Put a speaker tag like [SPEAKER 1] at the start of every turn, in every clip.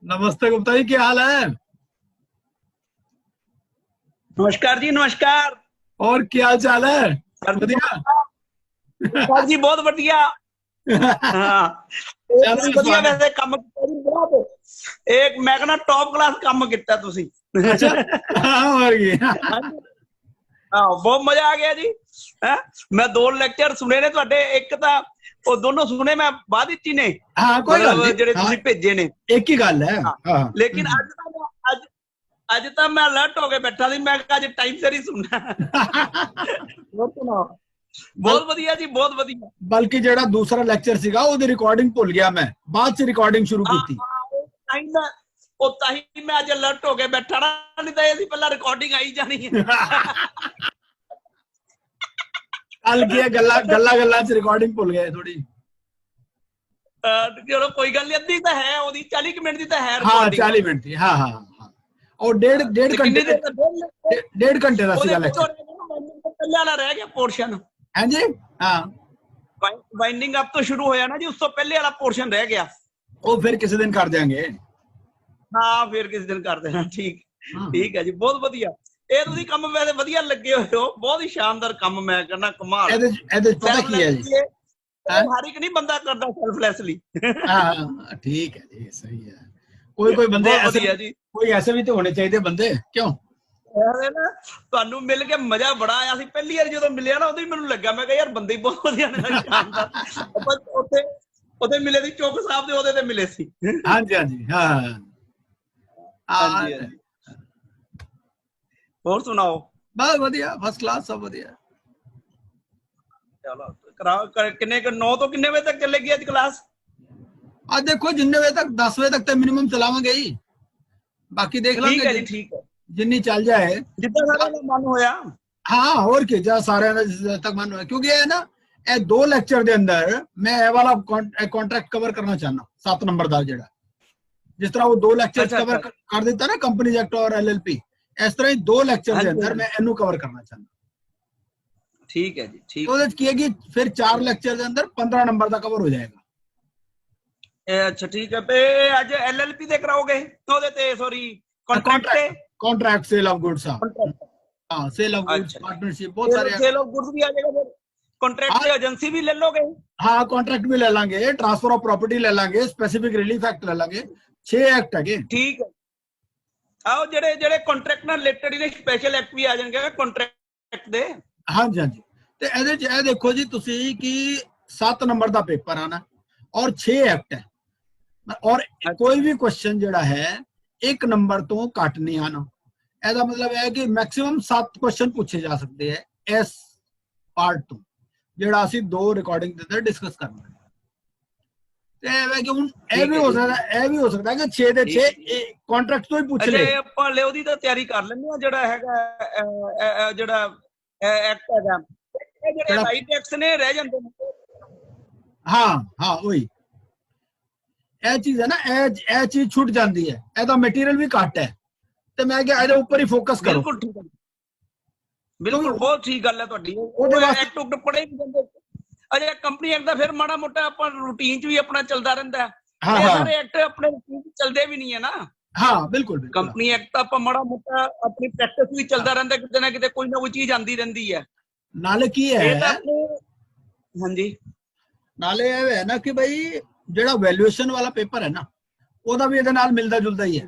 [SPEAKER 1] नमस्ते गुप्ता जी, क्या हाल है?
[SPEAKER 2] नमस्कार जी, नमस्कार।
[SPEAKER 1] और क्या हाल चाल है?
[SPEAKER 2] सर
[SPEAKER 1] बढ़िया।
[SPEAKER 2] जी बहुत बढ़िया। हाँ, एक
[SPEAKER 1] चलो
[SPEAKER 2] बड़ी
[SPEAKER 1] इस
[SPEAKER 2] बढ़िया
[SPEAKER 1] बहाने।
[SPEAKER 2] वैसे काम ਕੀਤਾ ਜੀ बहुत। एक मैं कहना टॉप क्लास काम ਕੀਤਾ ਤੁਸੀਂ।
[SPEAKER 1] अच्छा। हाँ, और क्या?
[SPEAKER 2] ਹਾਂਜੀ, ਹਾਂ ਬਹੁਤ ਮਜ਼ਾ ਆ ਗਿਆ ਜੀ। ਹੈ ਮੈਂ ਦੋ ਲੈਕਚਰ ਸੁਣੇ ਨੇ ਤੁਹਾਡੇ, ਇੱਕ ਤਾਂ ਉਹ ਦੋਨੋਂ ਸੁਣੇ मैं ਬਾਅਦ ਵਿੱਚ ਹੀ ਨੇ,
[SPEAKER 1] हाँ, कोई गल
[SPEAKER 2] ਮਤਲਬ
[SPEAKER 1] नहीं।
[SPEAKER 2] ਜਿਹੜੇ
[SPEAKER 1] हाँ,
[SPEAKER 2] ਤੁਸੀਂ ਭੇਜੇ ਨੇ।
[SPEAKER 1] एक ही गल है।
[SPEAKER 2] ਹਾਂ,
[SPEAKER 1] हाँ।
[SPEAKER 2] ਲੇਕਿਨ ਅੱਜ ਤਾਂ ਮੈਂ ਅਲਰਟ ਹੋ ਕੇ ਬੈਠਾ ਸੀ, ਮੈਂ ਕਿਹਾ ਅੱਜ ਟਾਈਮ ਸਿਰ ਹੀ ਸੁਣਨਾ। ਹੋਰ ਸੁਣਾਓ।
[SPEAKER 1] बल,
[SPEAKER 2] ਬਹੁਤ ਵਧੀਆ ਜੀ, ਬਹੁਤ ਵਧੀਆ।
[SPEAKER 1] बल्कि जेड़ा दूसरा लेक्चर सीगा ओदी रिकॉर्डिंग भूल गया मैं, बाद च रिकॉर्डिंग शुरू की थी।
[SPEAKER 2] ਉਹ ਤਾਂ ਹੀ ਮੈਂ ਅੱਜ ਅਲਰਟ ਹੋ ਕੇ ਬੈਠਾ ਨਾ, ਨਹੀਂ ਤਾਂ ਇਹਦੀ ਪਹਿਲਾਂ ਰਿਕਾਰਡਿੰਗ ਆਈ ਜਾਣੀ ਹੈ।
[SPEAKER 1] कल की है, गल्ला गल्ला गल्ला च रिकॉर्डिंग भूल गए थोड़ी।
[SPEAKER 2] ਚਲੋ ਕੋਈ ਗੱਲ ਨਹੀਂ, ਅੱਧੀ ਤਾਂ ਹੈ ਉਹਦੀ, 40 ਕੁ ਮਿੰਟ ਦੀ ਤਾਂ ਹੈ
[SPEAKER 1] हाँ,
[SPEAKER 2] ਰਿਕਾਰਡਿੰਗ।
[SPEAKER 1] 40 मिनट थी। हाँ हाँ हाँ। और डेढ़ डेढ़
[SPEAKER 2] ਤੇ
[SPEAKER 1] घंटे
[SPEAKER 2] ਕਿੰਨੀ ਦੇਰ ਦਾ
[SPEAKER 1] डेढ़ घंटे का
[SPEAKER 2] ਉਹਦੇ
[SPEAKER 1] सीगा
[SPEAKER 2] ਵਿੱਚੋਂ
[SPEAKER 1] लेक्चर।
[SPEAKER 2] ਪਹਿਲੇ ਵਾਲਾ ਰਹਿ ਗਿਆ ਪੋਰਸ਼ਨ।
[SPEAKER 1] हैं जी? हाँ।
[SPEAKER 2] ਵਾਈਂਡਿੰਗ ਅਪ ਤੋਂ ਸ਼ੁਰੂ ਹੋਇਆ ਨਾ ਜੀ, ਉਸ ਤੋਂ ਪਹਿਲੇ ਵਾਲਾ ਪੋਰਸ਼ਨ ਰਹਿ ਗਿਆ।
[SPEAKER 1] वो फिर किसी दिन कर देंगे।
[SPEAKER 2] ਹਾਂ ਫਿਰ ਕਿਸੇ ਦਿਨ ਕਰ ਦੇਣਾ। ਠੀਕ
[SPEAKER 1] हाँ।
[SPEAKER 2] ਠੀਕ ਹੈ ਜੀ, ਬਹੁਤ ਵਧੀਆ। ਇਹ ਤੁਸੀਂ ਕੰਮ ਵੈਸੇ ਵਧੀਆ ਲੱਗੇ ਹੋਏ ਹੋ, ਬਹੁਤ ਹੀ ਸ਼ਾਨਦਾਰ ਕੰਮ। ਮੈਂ ਕਹਿੰਦਾ ਕਮਾਲ।
[SPEAKER 1] ਇਹਦੇ ਪਤਾ ਕੀ ਹੈ ਜੀ?
[SPEAKER 2] ਹਰ ਇੱਕ ਨਹੀਂ ਬੰਦਾ ਕਰਦਾ ਸੈਲਫਲੈਸਲੀ।
[SPEAKER 1] हाँ, ठीक है जी, सही है। कोई कोई बंदे
[SPEAKER 2] ਬਹੁਤ
[SPEAKER 1] ऐसे,
[SPEAKER 2] ਵਧੀਆ ਜੀ।
[SPEAKER 1] कोई ऐसे भी तो होने चाहिए बंदे, क्यों?
[SPEAKER 2] ਯਾਰ ਨਾ ਤੁਹਾਨੂੰ ਮਿਲ ਕੇ ਮਜ਼ਾ ਬੜਾ ਆਇਆ ਸੀ। ਪਹਿਲੀ ਵਾਰ ਜਦੋਂ ਮਿਲਿਆ ਨਾ, ਉਦੋਂ ਹੀ ਮੈਨੂੰ ਲੱਗਾ, ਮੈਂ ਕਿਹਾ ਯਾਰ ਬੰਦੇ ਹੀ ਬਹੁਤ ਵਧੀਆ ਨੇ, ਸ਼ਾਨਦਾਰ। ਆਪਾਂ ਉੱਥੇ ਮਿਲੇ ਸੀ, ਚੌਕ ਸਾਹਿਬ ਦੇ ਉਹਦੇ ਤੇ ਮਿਲੇ ਸੀ।
[SPEAKER 1] हाँ जी, हाँ जी। हाँ
[SPEAKER 2] ਹਾਂਜੀ ਹਾਂਜੀ। ਹੋਰ ਸੁਣਾਓ।
[SPEAKER 1] बस बढ़िया, फर्स्ट क्लास, सब बढ़िया।
[SPEAKER 2] ਚਲੋ ਕਰਾਓ। ਕਿੰਨੇ 9 ਤੋਂ ਕਿੰਨੇ ਵਜੇ ਤੱਕ ਚੱਲੇਗੀ ਅੱਜ ਕਲਾਸ?
[SPEAKER 1] आज देखो जिन्ने बजे तक, 10 बजे तक तो मिनिमम चलावांगे ही, बाकी देख
[SPEAKER 2] ਠੀਕ
[SPEAKER 1] लांगे
[SPEAKER 2] ਹੈ ਜੀ, ठीक है।
[SPEAKER 1] जिन्नी चल जाए।
[SPEAKER 2] ਜਿੱਦਾਂ ਸਾਡਾ ਮਨ ਹੋਇਆ।
[SPEAKER 1] हाँ, और की जा सारे तक मन है, क्योंकि ये ना ये 2 लेक्चर ਦੇ अंदर मैं ये वाला कॉन्ट्रैक्ट कवर करना चाहना, 7 नंबर ਦਾ ਜਿਹੜਾ, जिस तरह वो 2 लेक्चर्स
[SPEAKER 2] अच्छा
[SPEAKER 1] कवर
[SPEAKER 2] अच्छा।
[SPEAKER 1] कर देता ना कंपनीज एक्ट और एलएलपी, इस तरह ही 2 लेक्चर
[SPEAKER 2] हाँ
[SPEAKER 1] ਦੇ
[SPEAKER 2] जी
[SPEAKER 1] अंदर
[SPEAKER 2] हाँ
[SPEAKER 1] मैं
[SPEAKER 2] जी,
[SPEAKER 1] ਇਹਨੂੰ कवर करना चाहना।
[SPEAKER 2] ठीक है जी,
[SPEAKER 1] तो
[SPEAKER 2] ठीक
[SPEAKER 1] ਉਹਦੇ
[SPEAKER 2] है।
[SPEAKER 1] ਚ ਕੀ ਹੈ ਕਿ ਫਿਰ 4 ਲੈਕਚਰ ਦੇ ਅੰਦਰ 15 ਨੰਬਰ ਦਾ ਕਵਰ ਹੋ ਜਾਏਗਾ।
[SPEAKER 2] अच्छा ठीक है। पे आज एलएलपी ਦੇ ਕਰਾਓਗੇ ਉਹਦੇ ਤੇ? ਸੌਰੀ, ਕੰਟਰੈਕਟ ਤੇ।
[SPEAKER 1] Contract sale of goods.
[SPEAKER 2] Contract.
[SPEAKER 1] हाँ, सेल ऑफ गुड्स,
[SPEAKER 2] अच्छा जी।
[SPEAKER 1] पार्टनरशिप, बहुत सारे।
[SPEAKER 2] सेल ऑफ गुड्स भी आ जाएगा फिर। कॉन्ट्रैक्ट
[SPEAKER 1] हाँ
[SPEAKER 2] से एजेंसी भी ले लोगे?
[SPEAKER 1] हाँ, कॉन्ट्रैक्ट भी ले लेंगे, ट्रांसफर ऑफ प्रॉपर्टी ले लेंगे, स्पेसिफिक रिलीफ एक्ट ले लेंगे, 6 एक्ट है।
[SPEAKER 2] ठीक है। ਆਓ ਜਿਹੜੇ ਜਿਹੜੇ ਕੰਟਰੈਕਟ ਨਾਲ ਰਿਲੇਟਡ ਨੇ ਸਪੈਸ਼ਲ ਐਕਟ ਵੀ ਆ ਜਾਣਗੇ ਕੰਟਰੈਕਟ ਦੇ।
[SPEAKER 1] हाँ जी, हाँ जी। ਤੇ ਇਹਦੇ ਚ ਇਹ ਦੇਖੋ ਜੀ ਤੁਸੀਂ ਕਿ 7 ਨੰਬਰ ਦਾ ਪੇਪਰ ਆਣਾ ਔਰ 6 ਐਕਟ ਹੈ, ਔਰ ਕੋਈ ਵੀ ਕੁਐਸਚਨ ਜਿਹੜਾ ਹੈ 1 ਨੰਬਰ ਤੋਂ ਘੱਟ ਨਹੀਂ ਆਣਾ। ਇਹਦਾ ਮਤਲਬ ਹੈ ਕਿ ਮੈਕਸਿਮਮ 7 ਕੁਐਸਚਨ ਪੁੱਛੇ ਜਾ ਸਕਦੇ ਹੈ ਇਸ ਪਾਰਟ ਤੋਂ, ਜਿਹੜਾ ਅਸੀਂ 2 ਰਿਕਾਰਡਿੰਗ ਦੇ ਅੰਦਰ ਡਿਸਕਸ ਕਰਨਾ ਹੈ। ਤੇ ਇਹ ਕਿ ਹੁਣ ਇਹ ਵੀ ਹੋ ਸਕਦਾ ਕਿ 6 ਦੇ 6 ਕੰਟਰੈਕਟ ਤੋਂ ਹੀ ਪੁੱਛ ਲੈ।
[SPEAKER 2] ਅੱਛਾ, ਆਪਾਂ ਲੈ ਉਹਦੀ ਤਾਂ ਤਿਆਰੀ ਕਰ ਲੈਂਦੇ ਆ। ਜਿਹੜਾ ਹੈਗਾ ਜਿਹੜਾ ਐਕਟ ਹੈਗਾ, ਇਹ ਜਿਹੜੇ ਰਾਈਟ ਟੈਕਸ ਨੇ ਰਹਿ ਜਾਂਦੇ ਨੇ।
[SPEAKER 1] हाँ हाँ, वही ਇਹ ਚੀਜ਼ ਹੈ ਨਾ, ਇਹ ਚੀਜ਼ ਛੁੱਟ ਜਾਂਦੀ ਹੈ। ਇਹਦਾ ਮਟੀਰੀਅਲ ਵੀ ਘੱਟ ਹੈ ਤੇ ਮੈਂ ਕਿਹਾ ਇਹਦੇ ਉੱਪਰ ਹੀ ਫੋਕਸ ਕਰੋ।
[SPEAKER 2] ਬਿਲਕੁਲ ਠੀਕ ਹੈ, ਬਿਲਕੁਲ ਬਹੁਤ ਠੀਕ ਗੱਲ ਹੈ ਤੁਹਾਡੀ।
[SPEAKER 1] ਉਹਦੇ ਵਾਸਤੇ
[SPEAKER 2] ਐਕਟ ਉਕਟ ਪੜੇ ਵੀ ਜਾਂਦੇ। ਅਜੇ ਕੰਪਨੀ ਐਕਟ ਦਾ ਫਿਰ ਮਾੜਾ ਮੋਟਾ ਆਪਾਂ ਰੂਟੀਨ ਚ ਵੀ ਆਪਣਾ ਚੱਲਦਾ ਰਹਿੰਦਾ ਹੈ।
[SPEAKER 1] हाँ
[SPEAKER 2] ਇਹ
[SPEAKER 1] हाँ
[SPEAKER 2] ਸਾਰੇ ਐਕਟ ਆਪਣੇ ਰੂਟੀਨ ਚ ਚੱਲਦੇ ਵੀ ਨਹੀਂ ਹੈ ਨਾ।
[SPEAKER 1] हाँ, बिल्कुल बिल्कुल।
[SPEAKER 2] ਕੰਪਨੀ ਐਕਟ ਤਾਂ ਆਪਾਂ ਮਾੜਾ ਮੋਟਾ ਆਪਣੀ ਪ੍ਰੈਕਟਿਸ ਵੀ ਚੱਲਦਾ ਰਹਿੰਦਾ, ਕਿਤੇ ਨਾ ਕਿਤੇ ਕੋਈ ਨਾ ਕੋਈ ਚੀਜ਼ ਆਂਦੀ ਰਹਿੰਦੀ ਹੈ।
[SPEAKER 1] ਨਾਲੇ ਕੀ ਹੈ,
[SPEAKER 2] ਇਹ ਤਾਂ ਆਪਣੇ ਹਾਂਜੀ,
[SPEAKER 1] ਨਾਲੇ ਇਹ ਹੈ ਨਾ ਕਿ ਭਾਈ ਜਿਹੜਾ ਵੈਲਿਊਏਸ਼ਨ ਵਾਲਾ ਪੇਪਰ ਹੈ ਨਾ, ਉਹਦਾ ਵੀ ਇਹਦੇ ਨਾਲ ਮਿਲਦਾ ਜੁਲਦਾ ਹੀ ਹੈ।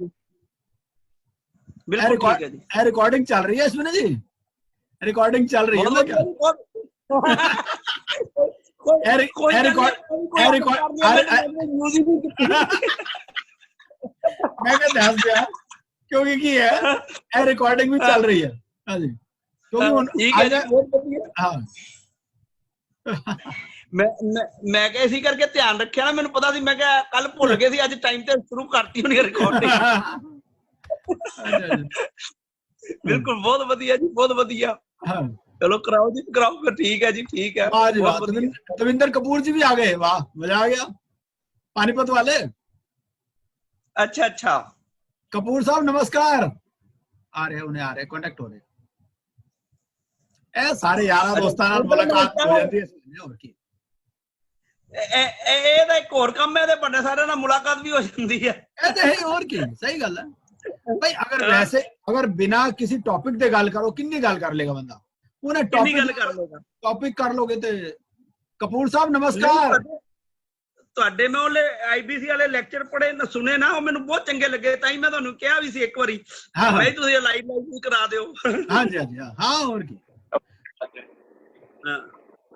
[SPEAKER 2] ਬਿਲਕੁਲ ਠੀਕ ਹੈ ਜੀ।
[SPEAKER 1] ਇਹ ਰਿਕਾर्डिंग ਚੱਲ ਰਹੀ ਹੈ इसमें जी, रिकॉर्डिंग चल रही है क्या? मैं क्या ध्यान दिया क्योंकि की है ਇਹ रिकॉर्डिंग भी चल रही है। हाँ जी, क्योंकि
[SPEAKER 2] ठीक है जी, बहुत बढ़िया।
[SPEAKER 1] हाँ।
[SPEAKER 2] ਮੈਂ ਕਿਹਾ ਇਸੇ ਕਰਕੇ ਧਿਆਨ ਰੱਖਿਆ ਨਾ, ਮੈਨੂੰ ਪਤਾ ਸੀ। ਮੈਂ ਕਿਹਾ ਕੱਲ ਭੁੱਲ ਗਏ ਸੀ, ਅੱਜ ਟਾਈਮ ਤੇ ਸ਼ੁਰੂ ਕਰਤੀ ਹੋਣੀ ਰਿਕਾਰਡਿੰਗ। ਬਿਲਕੁਲ ਬਹੁਤ ਵਧੀਆ ਜੀ, ਬਹੁਤ ਵਧੀਆ। चलो कराओ जी, कराओ फिर। ठीक है जी, ठीक है।
[SPEAKER 1] वाह जी वाह, तविंदर कपूर जी भी आ गए, वाह मजा आ गया। पानीपत वाले।
[SPEAKER 2] अच्छा अच्छा,
[SPEAKER 1] कपूर साहब नमस्कार। आ रहे कांटेक्ट हो रहे। ए सारे यारा दोस्तां नाल मुलाकात हो जाती है और की।
[SPEAKER 2] ਇਹ ਤਾਂ ਇੱਕ ਹੋਰ ਕੰਮ ਹੈ, ਇਹਦੇ ਵੱਡੇ ਸਾਰਿਆਂ ਨਾਲ ਮੁਲਾਕਾਤ ਵੀ ਹੋ ਜਾਂਦੀ ਹੈ।
[SPEAKER 1] ਇਹ ਤੇ ਹੈ ਹੋਰ ਕੀ, ਸਹੀ ਗੱਲ ਹੈ भाई। अगर वैसे अगर बिना किसी टॉपिक दे गल करो किन्नी गल कर लेगा बंदा, उन्हें
[SPEAKER 2] किन्नी गल कर लेगा,
[SPEAKER 1] टॉपिक कर लोगे ते। कपूर साहब नमस्कार।
[SPEAKER 2] ਤੁਹਾਡੇ ਮੈਂ ਉਹਲੇ ਆਈਬੀਸੀ ਵਾਲੇ ਲੈਕਚਰ ਪੜ੍ਹੇ ਨਾ ਸੁਣੇ ਨਾ, ਉਹ ਮੈਨੂੰ ਬਹੁਤ ਚੰਗੇ ਲੱਗੇ, ਤਾਂ ਹੀ ਮੈਂ ਤੁਹਾਨੂੰ ਕਿਹਾ ਵੀ ਸੀ ਇੱਕ ਵਾਰੀ ਭਾਈ ਤੁਸੀਂ ਲਾਈਵ ਵੀ ਕਰਾ ਦਿਓ।
[SPEAKER 1] ਹਾਂਜੀ ਹਾਂਜੀ ਹਾਂ ਹੋਰ ਕੀ।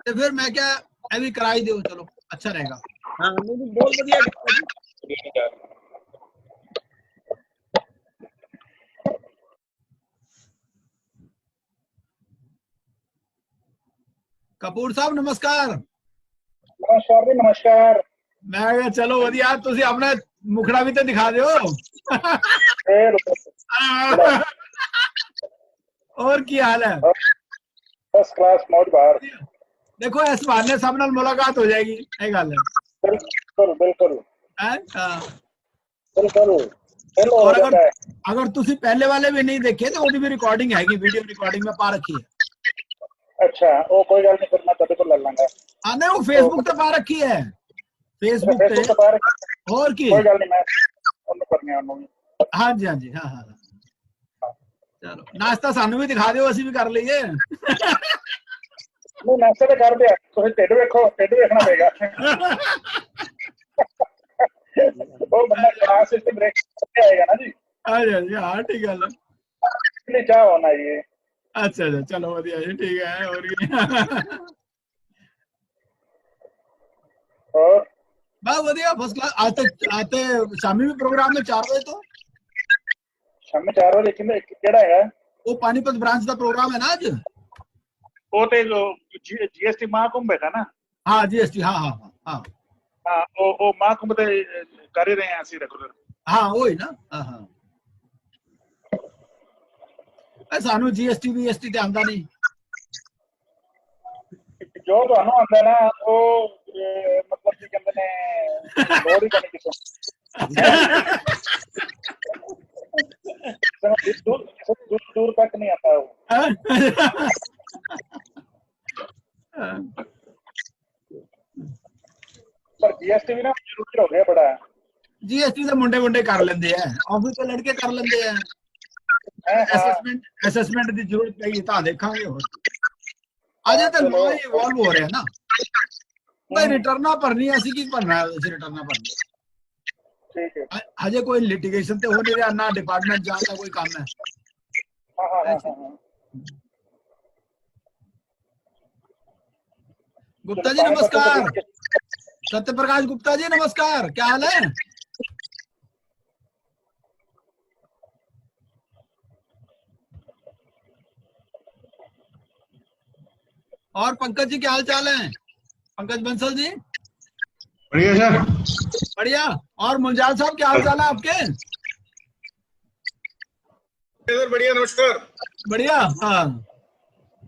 [SPEAKER 1] ਤੇ ਫਿਰ ਮੈਂ ਕਿਹਾ ਇਹ ਵੀ ਕਰਾ ਹੀ ਦਿਓ, ਚਲੋ अच्छा रहेगा।
[SPEAKER 2] ਹਾਂ ਮੈਨੂੰ ਬਹੁਤ ਵਧੀਆ ਕੀਤਾ।
[SPEAKER 1] कपूर साहब नमस्कार।
[SPEAKER 3] नमस्कार जी नमस्कार।
[SPEAKER 1] मैं कहा चलो वधिया, तुसी अपना मुखड़ा भी तो दिखा दो। और की हाल है?
[SPEAKER 3] फर्स्ट क्लास मौज बाहर।
[SPEAKER 1] देखो इस बहाने सब नाल मुलाकात हो जाएगी, ये गल है।
[SPEAKER 3] बिल्कुल बिल्कुल बिल्कुल।
[SPEAKER 1] और अगर तुसी पहले वाले भी नहीं देखे तो ओदी भी रिकॉर्डिंग हैगी, वीडियो रिकॉर्डिंग में पा रखी है।
[SPEAKER 3] अच्छा वो कोई गल नहीं, फिर मैं तेरे को ले लूंगा।
[SPEAKER 1] हां नहीं वो फेसबुक पे पा रखी है, फेसबुक पे और की
[SPEAKER 3] कोई गल नहीं, मैं उन्हें करने आऊंगा।
[SPEAKER 1] हां जी हां जी हां हां चलो नाश्ता सानू भी दिखा दियो, ਅਸੀਂ भी कर ਲਈਏ।
[SPEAKER 3] नहीं नाश्ता तो कर दिया, तुम ढिड देखो, ढिड देखना पड़ेगा। वो बंदा क्लास से ब्रेक करके आएगा ना जी।
[SPEAKER 1] हां जी हां ठीक है,
[SPEAKER 3] इसलिए क्या होना ये।
[SPEAKER 1] अच्छा अच्छा चलो बढ़िया जी, ठीक है।
[SPEAKER 3] और
[SPEAKER 1] बस बढ़िया फर्स्ट क्लास। आते शामी भी प्रोग्राम में 4 बजे तो
[SPEAKER 3] शाम 4 बजे केड़ा है
[SPEAKER 1] वो पानीपत ब्रांच का प्रोग्राम है ना आज।
[SPEAKER 3] वो तो जीएसटी महाकुंभ है ना।
[SPEAKER 1] हाँ जीएसटी हाँ हाँ हाँ
[SPEAKER 3] हाँ वो महाकुंभ ते कर ही रहे हैं ਅਸੀਂ रेगुलर।
[SPEAKER 1] हाँ वही ना हाँ हाँ सानू जीएसटी बीएसटी ते आंदा नहीं,
[SPEAKER 3] जो ਤੁਹਾਨੂੰ ਆਂਦਾ ਨਾ ਉਹ मतलब ਕੀ ਕਹਿੰਦੇ ਨੇ ਲੋੜ ਹੀ ਨਹੀਂ ਕਿਸੇ दूर तक नहीं आता वो। पर जीएसटी भी ना जरूरी हो गया बड़ा।
[SPEAKER 1] जीएसटी तो मुंडे मुंडे कर लेंदे हैं, ऑफिस के लड़के कर लेंदे हैं। असेसमेंट की जरूरत पई ਤਾਂ ਦੇਖਾਂਗੇ। ਹੋਰ ਅਜੇ ਤਾਂ ਨਵਾਂ ਹੀ ਇਵੋਲਵ ਹੋ ਰਿਹਾ ਨਾ ਭਾਈ। ਰਿਟਰਨਾਂ ਭਰਨੀਆਂ ਸੀ, ਕੀ ਭਰਨਾ ਅਸੀਂ ਰਿਟਰਨਾਂ ਭਰਨੀਆਂ।
[SPEAKER 3] ठीक है
[SPEAKER 1] ਹਜੇ ਕੋਈ ਲਿਟੀਗੇਸ਼ਨ ਤੇ ਹੋ ਨਹੀਂ ਰਿਹਾ ਨਾ, ਡਿਪਾਰਟਮੈਂਟ ਜਾਣ ਦਾ ਕੋਈ ਕੰਮ ਹੈ।
[SPEAKER 3] हाँ हाँ हाँ।
[SPEAKER 1] गुप्ता जी नमस्कार। सत्य प्रकाश गुप्ता जी नमस्कार, क्या हाल है? और पंकज जी क्या हाल चाल है? पंकज बंसल जी
[SPEAKER 4] बढ़िया सर,
[SPEAKER 1] बढ़िया। और मुंजाल साहब क्या हाल चाल है आपके?
[SPEAKER 4] सर बढ़िया, नमस्कार।
[SPEAKER 1] बढ़िया हाँ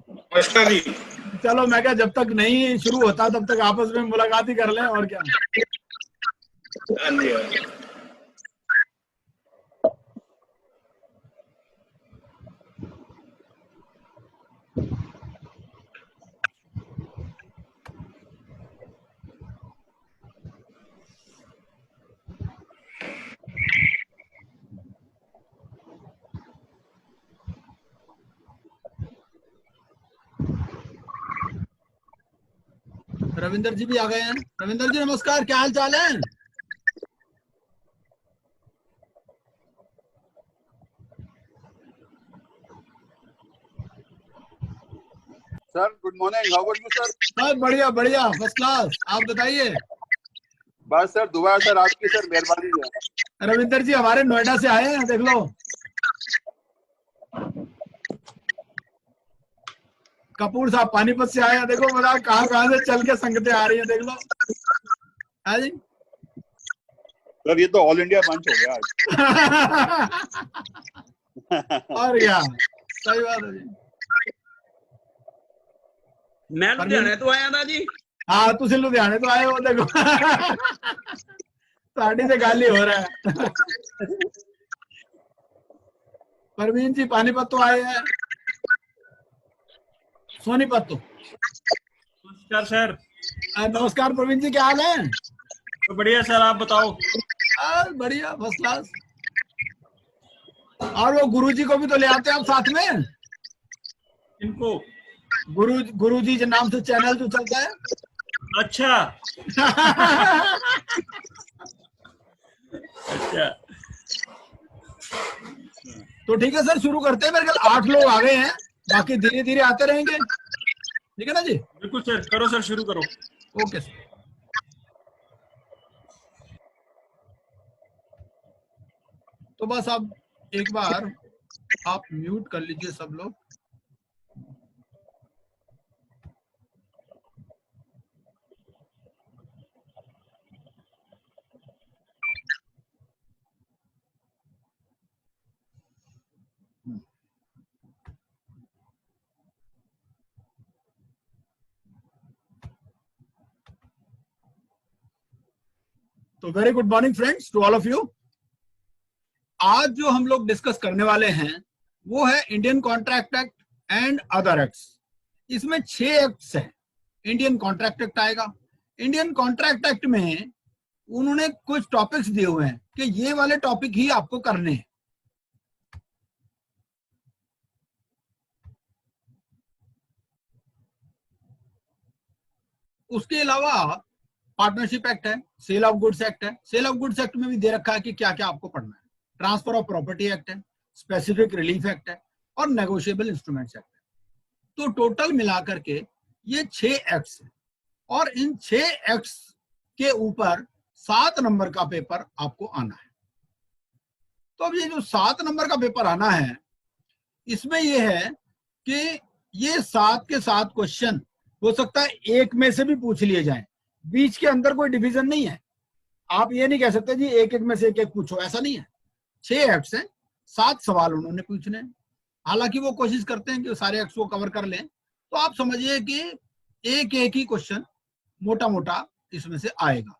[SPEAKER 4] नमस्कार जी।
[SPEAKER 1] चलो मैं क्या जब तक नहीं शुरू होता तब तक आपस में मुलाकात ही कर लें, और क्या।
[SPEAKER 4] हाँ जी हाँ जी।
[SPEAKER 1] रविंदर जी भी आ गए हैं। रविंदर जी नमस्कार, क्या हाल चाल है?
[SPEAKER 5] Sir good morning, how are you sir?
[SPEAKER 1] सर बढ़िया बढ़िया फर्स्ट क्लास, आप बताइए।
[SPEAKER 5] बस सर दुआ सर आपकी सर मेहरबानी है।
[SPEAKER 1] रविंदर जी हमारे नोएडा से आए हैं, देख लो। कपूर साहब पानीपत से आए हैं, देखो बताओ कहाँ से चल के संगतें आ रही हैं, देख लो। हाँ जी
[SPEAKER 5] सर ये तो ऑल इंडिया मंच हो गया आज।
[SPEAKER 1] और क्या सही बात है जी।
[SPEAKER 2] ਮੈਂ ਲੁਧਿਆਣੇ ਤੋਂ ਆਇਆ ਦਾ ਜੀ।
[SPEAKER 1] हाँ तुम लुधियाने तो आए हो, देखो साड़ी से गाली हो रहा है। परवीन जी पानीपत तो आए हैं, सोनीपत तो।
[SPEAKER 6] नमस्कार सर।
[SPEAKER 1] नमस्कार प्रवीण जी, क्या हाल है?
[SPEAKER 2] तो बढ़िया सर, आप बताओ।
[SPEAKER 1] बढ़िया, फर्स्ट क्लास। और वो गुरुजी को भी तो ले आते हैं आप साथ में।
[SPEAKER 2] इनको
[SPEAKER 1] गुरुजी के नाम से चैनल जो चलता है।
[SPEAKER 2] अच्छा अच्छा
[SPEAKER 1] तो ठीक है सर, शुरू करते हैं। मेरे ख्याल 8 लोग आ गए हैं, बाकी धीरे धीरे आते रहेंगे। ठीक है ना जी?
[SPEAKER 2] बिल्कुल सर, करो सर, शुरू करो।
[SPEAKER 1] Okay sir. तो बस अब एक बार आप म्यूट कर लीजिए सब लोग। तो very good morning friends to all of you. आज जो हम लोग डिस्कस करने वाले हैं वो है Indian contract act and other acts. इसमें 6 एक्ट्स हैं। इंडियन कॉन्ट्रैक्ट एक्ट आएगा। इंडियन कॉन्ट्रैक्ट एक्ट में उन्होंने कुछ टॉपिक्स दिए हुए हैं कि ये वाले टॉपिक ही आपको करने हैं। उसके अलावा पार्टनरशिप एक्ट है, सेल ऑफ गुड्स एक्ट है। सेल ऑफ गुड्स एक्ट में भी दे रखा है कि क्या क्या आपको पढ़ना है। ट्रांसफर ऑफ प्रॉपर्टी एक्ट है, स्पेसिफिक रिलीफ एक्ट है और नेगोशिएबल इंस्ट्रूमेंट्स एक्ट है। तो टोटल मिलाकर के ये 6 एक्ट्स हैं और इन 6 एक्ट्स के ऊपर 7 नंबर का पेपर आपको आना है। तो अब ये जो 7 नंबर का पेपर आना है, इसमें ये है कि ये 7 के 7 क्वेश्चन हो सकता है एक में से भी पूछ लिए जाएं। बीच के अंदर कोई डिवीजन नहीं है। आप ये नहीं कह सकते जी एक एक में से एक एक पूछो, ऐसा नहीं है। 6 एक्ट्स हैं, 7 सवाल उन्होंने पूछने हैं। हालांकि वो कोशिश करते हैं कि सारे एक्ट्स को कवर कर लें। तो आप समझिए कि एक एक ही क्वेश्चन मोटा मोटा इसमें से आएगा।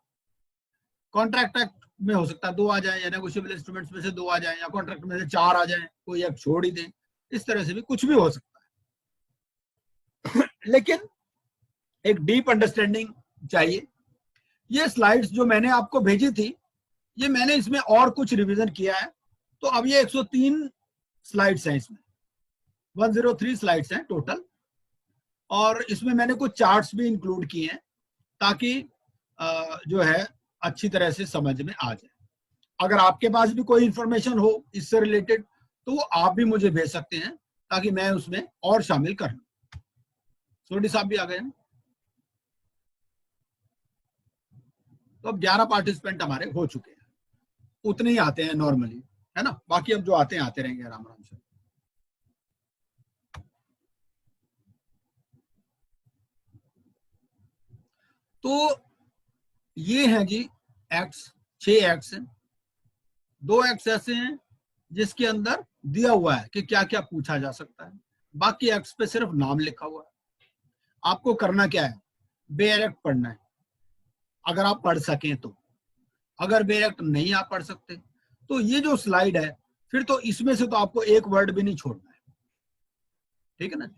[SPEAKER 1] कॉन्ट्रैक्ट एक्ट में हो सकता है 2 आ जाए, या नेगोशिएबल इंस्ट्रूमेंट्स में से 2 आ जाए, या कॉन्ट्रैक्ट में से 4 आ जाए, कोई एक छोड़ ही दे। इस तरह से भी कुछ भी हो सकता है लेकिन एक डीप अंडरस्टैंडिंग चाहिए। ये स्लाइड्स जो मैंने आपको भेजी थी, ये मैंने इसमें और कुछ रिवीजन किया है। तो अब ये 103 स्लाइड्स हैं, इसमें 103 स्लाइड्स हैं टोटल। और इसमें मैंने कुछ चार्ट्स भी इंक्लूड किए हैं ताकि जो है अच्छी तरह से समझ में आ जाए। अगर आपके पास भी कोई इंफॉर्मेशन हो इससे रिलेटेड तो वो आप भी मुझे भेज सकते हैं ताकि मैं उसमें और शामिल कर लूं। सोडी साहब भी आ गए हैं। तो अब 11 पार्टिसिपेंट हमारे हो चुके हैं। उतने ही आते हैं नॉर्मली, है ना। बाकी अब जो आते हैं आते रहेंगे आराम आराम से। तो ये हैं जी एक्ट्स, 6 एक्ट्स हैं। 2 एक्ट्स ऐसे हैं जिसके अंदर दिया हुआ है कि क्या क्या पूछा जा सकता है। बाकी एक्ट्स पे सिर्फ नाम लिखा हुआ है। आपको करना क्या है, बेयर एक्ट पढ़ना है अगर आप पढ़ सकें तो। अगर बेयर एक्ट नहीं आप पढ़ सकते तो ये जो स्लाइड है फिर तो इसमें से तो आपको एक वर्ड भी नहीं छोड़ना है। ठीक है ना।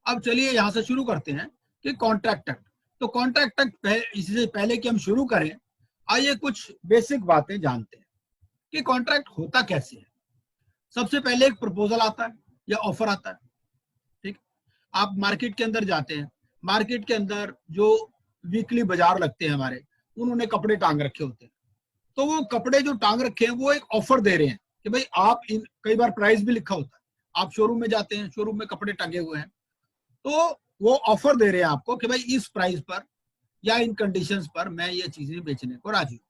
[SPEAKER 1] अब चलिए यहां से शुरू करते हैं कि कॉन्ट्रैक्ट एक्ट। तो कॉन्ट्रैक्ट एक्ट इससे पहले कि हम शुरू करें, आइए कुछ बेसिक बातें जानते हैं कि कॉन्ट्रैक्ट होता कैसे है। सबसे पहले एक प्रपोजल आता है या ऑफर आता है। ठीक, आप मार्केट के अंदर जाते हैं। मार्केट के अंदर जो वीकली बाजार लगते हैं हमारे, उन्होंने कपड़े टांग रखे होते हैं। तो वो कपड़े जो टांग रखे हैं वो एक ऑफर दे रहे हैं कि भाई आप कई बार प्राइस भी लिखा होता है। आप शोरूम में जाते हैं, शोरूम में कपड़े टंगे हुए हैं, तो वो ऑफर दे रहे हैं आपको कि भाई इस प्राइस पर या इन कंडीशंस पर मैं ये चीजें बेचने को राजी हूँ।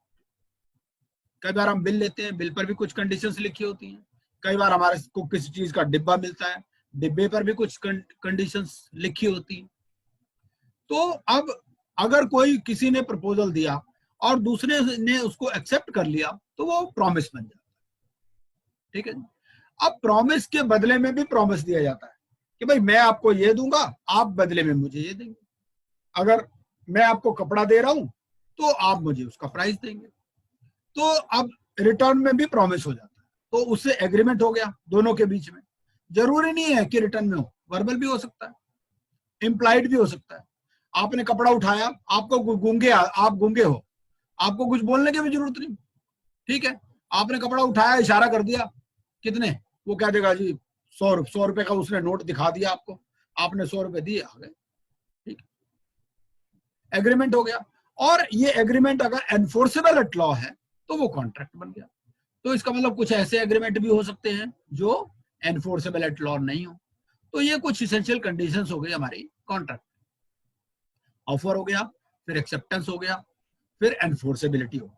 [SPEAKER 1] कई बार हम बिल लेते हैं, बिल पर भी कुछ कंडीशंस लिखी होती हैं। कई बार हमारे को किसी चीज का डिब्बा मिलता है, डिब्बे पर भी कुछ कंडीशंस लिखी होती हैं। तो अब अगर कोई किसी ने प्रपोजल दिया और दूसरे ने उसको एक्सेप्ट कर लिया तो वो प्रॉमिस बन जाता है। ठीक है। अब प्रॉमिस के बदले में भी प्रॉमिस दिया जाता है कि भाई मैं आपको ये दूंगा, आप बदले में मुझे ये देंगे। अगर मैं आपको कपड़ा दे रहा हूं तो आप मुझे उसका प्राइस देंगे। तो अब रिटर्न में भी प्रॉमिस हो जाता है। तो उससे एग्रीमेंट हो गया दोनों के बीच में। जरूरी नहीं है कि रिटर्न में हो, वर्बल भी हो सकता है, इम्प्लाइड भी हो सकता है। आपने कपड़ा उठाया, आपको आप गूंगे हो, आपको कुछ बोलने की भी जरूरत नहीं, ठीक है। आपने कपड़ा उठाया, इशारा कर दिया, कितने, वो कह देगा जी 100 रुपए का उसने नोट दिखा दिया आपको, आपने 100 रुपए दिए, आ गए, ठीक, एग्रीमेंट हो गया। और ये एग्रीमेंट अगर एनफोर्सेबल एट लॉ है तो वो कॉन्ट्रैक्ट बन गया। तो इसका मतलब कुछ ऐसे एग्रीमेंट भी हो सकते हैं जो एनफोर्सेबल एट लॉ नहीं हो। तो ये कुछ इसेंशियल कंडीशंस हो गई हमारी कॉन्ट्रैक्ट। ऑफर हो गया, फिर एक्सेप्टेंस हो गया, फिर एनफोर्सेबिलिटी हो।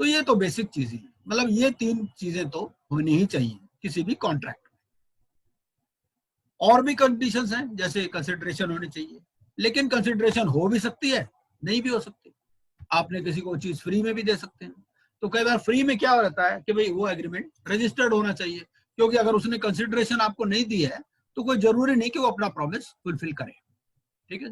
[SPEAKER 1] तो ये तो बेसिक चीजें हैं, मतलब ये 3 चीजें तो होनी ही चाहिए किसी भी कॉन्ट्रैक्ट में। और भी कंडीशंस हैं, जैसे कंसिडरेशन होनी चाहिए, लेकिन कंसिडरेशन हो भी सकती है, नहीं भी हो सकती। आपने किसी को चीज फ्री में भी दे सकते हैं। तो कई बार फ्री में क्या रहता है कि भाई वो एग्रीमेंट रजिस्टर्ड होना चाहिए, क्योंकि अगर उसने कंसिडरेशन आपको नहीं दी है तो कोई जरूरी नहीं कि वो अपना प्रॉमिस फुलफिल करे, ठीक है।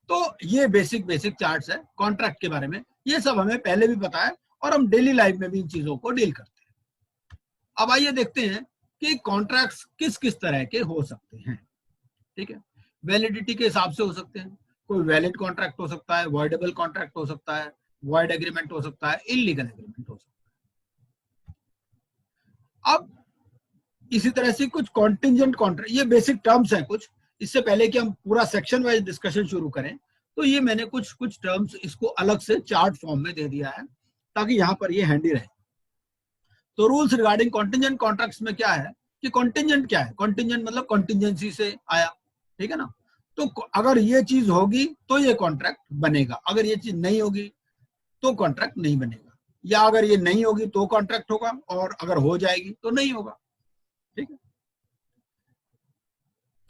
[SPEAKER 1] तो ये बेसिक चार्ट्स है कॉन्ट्रैक्ट के बारे में। ये सब हमें पहले भी पता है और हम डेली लाइफ में भी इन चीजों को डील करते हैं। अब आइए देखते हैं कि कॉन्ट्रैक्ट्स किस किस तरह के हो सकते हैं, ठीक है। वैलिडिटी के हिसाब से हो सकते हैं। कोई वैलिड कॉन्ट्रैक्ट हो सकता है, वॉइडेबल कॉन्ट्रैक्ट हो सकता है, वॉइड एग्रीमेंट हो सकता है, इलीगल एग्रीमेंट हो सकता है। अब इसी तरह से कुछ कॉन्टिंजेंट कॉन्ट्रैक्ट, ये बेसिक टर्म्स हैं कुछ। इससे पहले कि हम पूरा सेक्शन वाइज डिस्कशन शुरू करें, तो ये मैंने कुछ टर्म्स इसको अलग से चार्ट फॉर्म में दे दिया है ताकि यहां पर ये हैंडी रहे। तो रूल्स रिगार्डिंग कॉन्टिंजेंट कॉन्ट्रैक्ट्स में क्या है कि कॉन्टिंजेंट क्या है, कॉन्टिंजेंट मतलब कॉन्टिंजेंसी से आया, ठीक है ना। तो अगर ये चीज होगी तो ये कॉन्ट्रैक्ट बनेगा, अगर ये चीज नहीं होगी तो कॉन्ट्रैक्ट नहीं बनेगा, या अगर ये नहीं होगी तो कॉन्ट्रैक्ट होगा और अगर हो जाएगी तो नहीं होगा, ठीक है।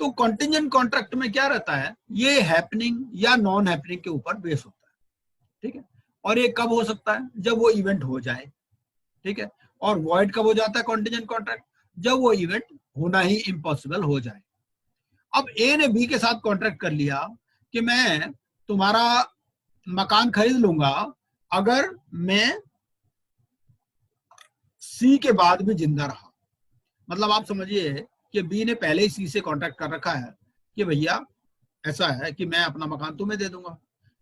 [SPEAKER 1] तो कॉन्टिंजेंट कॉन्ट्रैक्ट में क्या रहता है, ये हैपनिंग या नॉन हैपनिंग के ऊपर बेस होता है, ठीक है। और ये कब हो सकता है, जब वो इवेंट हो जाए, ठीक है। और वॉइड कब हो जाता है कॉन्टिंजेंट कॉन्ट्रैक्ट, जब वो इवेंट होना ही इम्पॉसिबल हो जाए। अब ए ने बी के साथ कॉन्ट्रैक्ट कर लिया कि मैं तुम्हारा मकान खरीद लूंगा अगर मैं सी के बाद भी जिंदा रहा। मतलब आप समझिए कि बी ने पहले ही सी से कॉन्ट्रैक्ट कर रखा है कि भैया ऐसा है कि मैं अपना मकान तुम्हें दे दूंगा,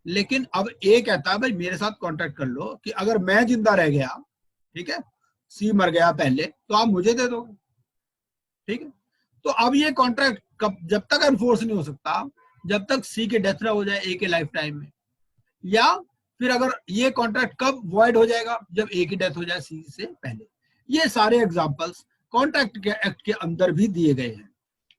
[SPEAKER 1] लेकिन अब ए कहता है भाई मेरे साथ कॉन्ट्रैक्ट कर लो कि अगर मैं जिंदा रह गया, ठीक है, सी मर गया पहले, तो आप मुझे दे दोगे, ठीक है। तो अब ये कॉन्ट्रैक्ट कब, जब तक एनफोर्स नहीं हो सकता जब तक सी की डेथ ना हो जाए ए के लाइफ टाइम में, या फिर अगर ये कॉन्ट्रैक्ट कब वॉइड हो जाएगा, जब ए की डेथ हो जाए सी से पहले। ये सारे एग्जांपल्स कॉन्ट्रैक्ट के एक्ट के अंदर भी दिए गए हैं।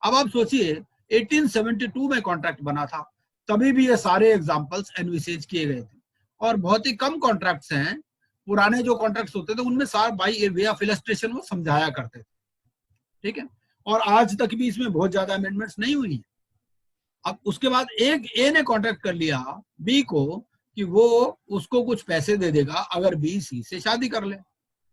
[SPEAKER 1] अब आप सोचिए 1872 में कॉन्ट्रैक्ट बना था, तभी भी ये सारे एग्जांपल्स एनविसेज किए गए थे। और बहुत ही कम कॉन्ट्रैक्ट्स हैं, पुराने जो कॉन्ट्रैक्ट्स होते थे उनमें सार बाई वे ऑफ इलस्ट्रेशन वो समझाया करते थे, ठीक है। और आज तक भी इसमें बहुत ज्यादा अमेंडमेंट्स नहीं हुई है। अब उसके बाद एक ए ने कॉन्ट्रैक्ट कर लिया बी को कि वो उसको कुछ पैसे दे देगा अगर बी सी से शादी कर ले,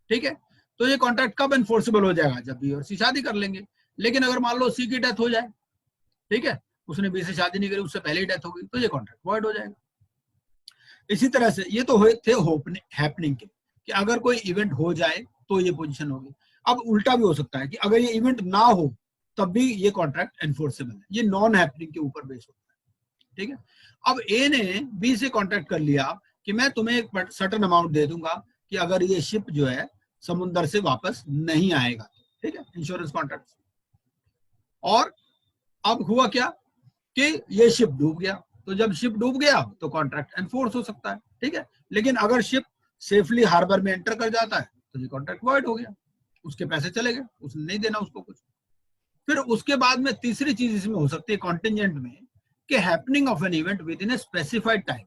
[SPEAKER 1] ठीक है। तो ये कॉन्ट्रैक्ट कब एनफोर्सेबल हो जाएगा, जब बी और सी शादी कर लेंगे। लेकिन अगर मान लो सी की डेथ हो जाए, ठीक है, उसने बी से शादी नहीं करी, उससे पहले ही डेथ हो गई, तो ये कॉन्ट्रैक्ट वॉइड हो जाएगा। इसी तरह से ये तो हुए थे हैपनिंग के, कि अगर कोई इवेंट हो जाए तो ये पोजीशन होगी। अब उल्टा भी हो सकता है कि अगर ये इवेंट ना हो तब भी ये कॉन्ट्रैक्ट एनफोर्सेबल है। ये नॉन हैपनिंग के ऊपर बेस होता है, ठीक है। अब ए ने बी से कॉन्ट्रैक्ट कर लिया कि मैं तुम्हें एक सर्टेन अमाउंट दे दूंगा कि अगर ये शिप जो है समुद्र से वापस नहीं आएगा, ठीक है, इंश्योरेंस कॉन्ट्रैक्ट। और अब हुआ क्या कि ये शिप डूब गया, तो जब शिप डूब गया तो कॉन्ट्रैक्ट एनफोर्स हो सकता है, ठीक है। लेकिन अगर शिप सेफली हार्बर में एंटर कर जाता है तो ये कॉन्ट्रैक्ट वॉइड हो गया, उसके पैसे चले गए, उसने नहीं देना उसको कुछ। फिर उसके बाद में तीसरी चीज इसमें हो सकती है कॉन्टिंजेंट में, कि happening of an event with in a specified time.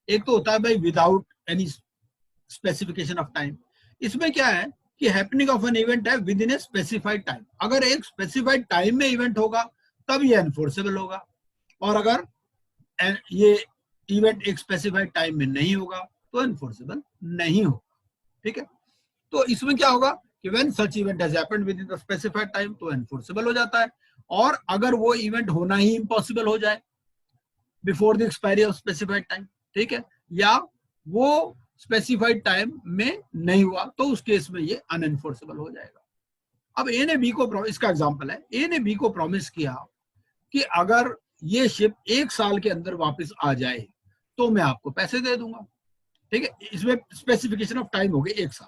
[SPEAKER 1] एक तो होता है भाई without any specification of time. इसमें क्या है कि हैपनिंग ऑफ एन इवेंट है with in a specified time. अगर एक स्पेसिफाइड टाइम में इवेंट होगा तब ये एनफोर्सेबल होगा, और अगर ये इवेंट एक स्पेसिफाइड टाइम में नहीं होगा तो एनफोर्सेबल नहीं होगा, ठीक है। तो इसमें क्या होगा कि when such event has happened with in the specified time तो एनफोर्सेबल हो जाता है। और अगर वो इवेंट होना ही इम्पॉसिबल हो जाए before the expiry of specified time, ठीक है, या वो स्पेसिफाइड टाइम में नहीं हुआ तो उस केस में ये अनएनफोर्सेबल हो जाएगा। अब ए ने बी को, इसका एग्जांपल है, ए ने बी को प्रॉमिस किया कि अगर ये शिप 1 साल के अंदर वापस आ जाए तो मैं आपको पैसे दे दूंगा, ठीक है। इसमें स्पेसिफिकेशन ऑफ टाइम हो गई 1 साल,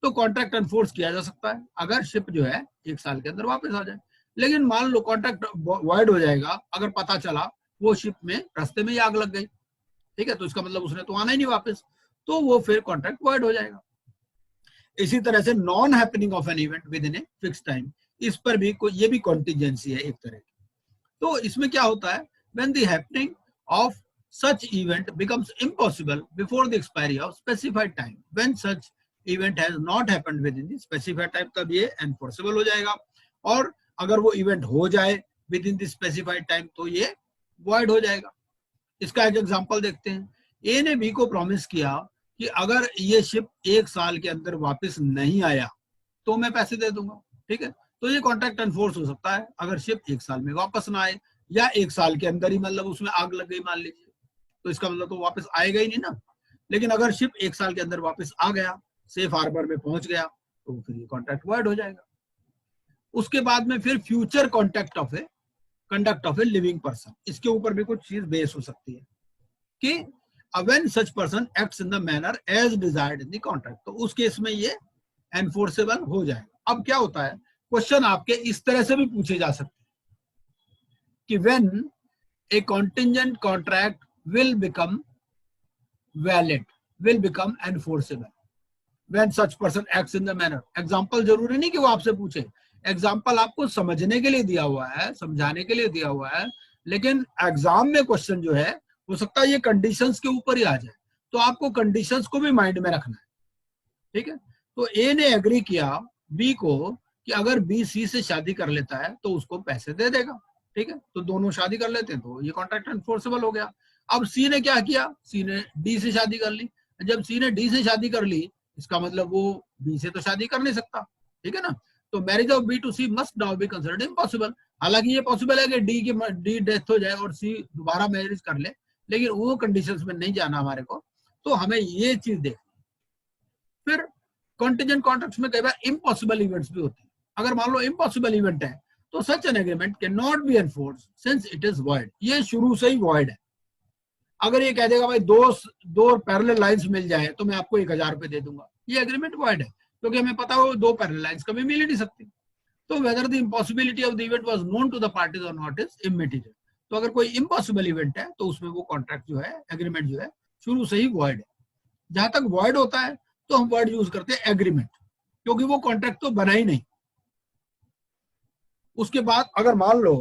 [SPEAKER 1] तो कॉन्ट्रैक्ट एनफोर्स किया जा सकता है अगर शिप जो है 1 साल के अंदर वापस आ जाए। लेकिन मान लो कॉन्ट्रैक्ट वॉइड हो जाएगा अगर पता चला वो शिप में रास्ते में ही आग लग गई, ठीक है, तो इसका मतलब उसने तो आना ही नहीं वापस, तो वो फिर कॉन्ट्रैक्ट वॉइड हो जाएगा। इसी तरह से non happening of an event with in a fix time, इस पर भी ये भी कॉन्टिजेंसी है एक तरह की। तो इसमें क्या होता है, when the happening of such event becomes impossible before the expiry of specified time, when such event has not happened within the specified time, तब ये enforceable हो जाएगा। और अगर वो इवेंट हो जाए within the specified time तो ये void हो जाएगा। इसका एक एग्जांपल देखते हैं। ए ने बी को प्रॉमिस किया कि अगर ये शिप 1 साल के अंदर वापस नहीं आया तो मैं पैसे दे दूंगा, ठीक है, तो ये कॉन्ट्रैक्ट एनफोर्स हो सकता है अगर शिप 1 साल में वापस ना आए, या 1 साल के अंदर ही मतलब उसमें आग लग गई मान लीजिए, तो इसका मतलब तो वापस आएगा ही नहीं ना। लेकिन अगर शिप 1 साल के अंदर वापस आ गया, सेफ हार्बर में पहुंच गया, तो फिर ये कॉन्ट्रैक्ट वॉइड हो जाएगा। उसके बाद में फिर future conduct of a living person, इसके ऊपर भी कुछ चीज बेस हो सकती है कि when such person acts in the manner as desired in the contract, तो उस केस में ये एनफोर्सेबल हो जाएगा। अब क्या होता है, क्वेश्चन आपके इस तरह से भी पूछे जा सकते हैं कि when A contingent contract will become valid, will become enforceable when such person acts in the manner। Example जरूरी नहीं कि वो आपसे पूछे, एग्जाम्पल आपको समझने के लिए दिया हुआ है, समझाने के लिए दिया हुआ है, लेकिन एग्जाम में क्वेश्चन जो है हो सकता है ये कंडीशंस के ऊपर ही आ जाए, तो आपको कंडीशंस को भी माइंड में रखना है, ठीक है। तो ए ने एग्री किया बी को कि अगर बी सी से शादी कर लेता है तो उसको पैसे दे देगा, ठीक है, तो दोनों शादी कर लेते हैं तो ये कॉन्ट्रैक्ट एनफोर्सेबल हो गया। अब सी ने क्या किया, सी ने डी से शादी कर ली। जब सी ने डी से शादी कर ली, इसका मतलब वो बी से तो शादी कर नहीं सकता, ठीक है ना, तो marriage of B to C must now be considered impossible. हालांकि ये पॉसिबल है कि डी डेथ हो जाए और सी दोबारा मैरिज कर ले, लेकिन वो कंडीशंस में नहीं जाना हमारे को, तो हमें ये चीज देखनी। फिर कॉन्टिजेंट कॉन्ट्रैक्ट्स में कई बार इम्पॉसिबल इवेंट्स भी होते हैं। अगर मान लो इम्पॉसिबल इवेंट है तो such an agreement can not be enforced since it is void, ये शुरू से ही वॉइड है। अगर ये कह देगा भाई दो पैरेलल लाइंस मिल जाए तो मैं आपको 1000 रुपए दे दूंगा, ये एग्रीमेंट वॉइड है, क्योंकि हमें पता हो 2 पैरेलल लाइंस कभी मिल ही नहीं सकती। तो whether the impossibility of the event was known to the parties और नॉट इज इममेटीरियल। तो अगर कोई इम्पॉसिबल इवेंट है तो उसमें वो कॉन्ट्रैक्ट जो है, एग्रीमेंट जो है, शुरू से ही वॉइड है। जहां तक वॉइड होता है तो हम वर्ड यूज करते हैं एग्रीमेंट, क्योंकि वो कॉन्ट्रैक्ट तो बना ही नहीं। उसके बाद अगर मान लो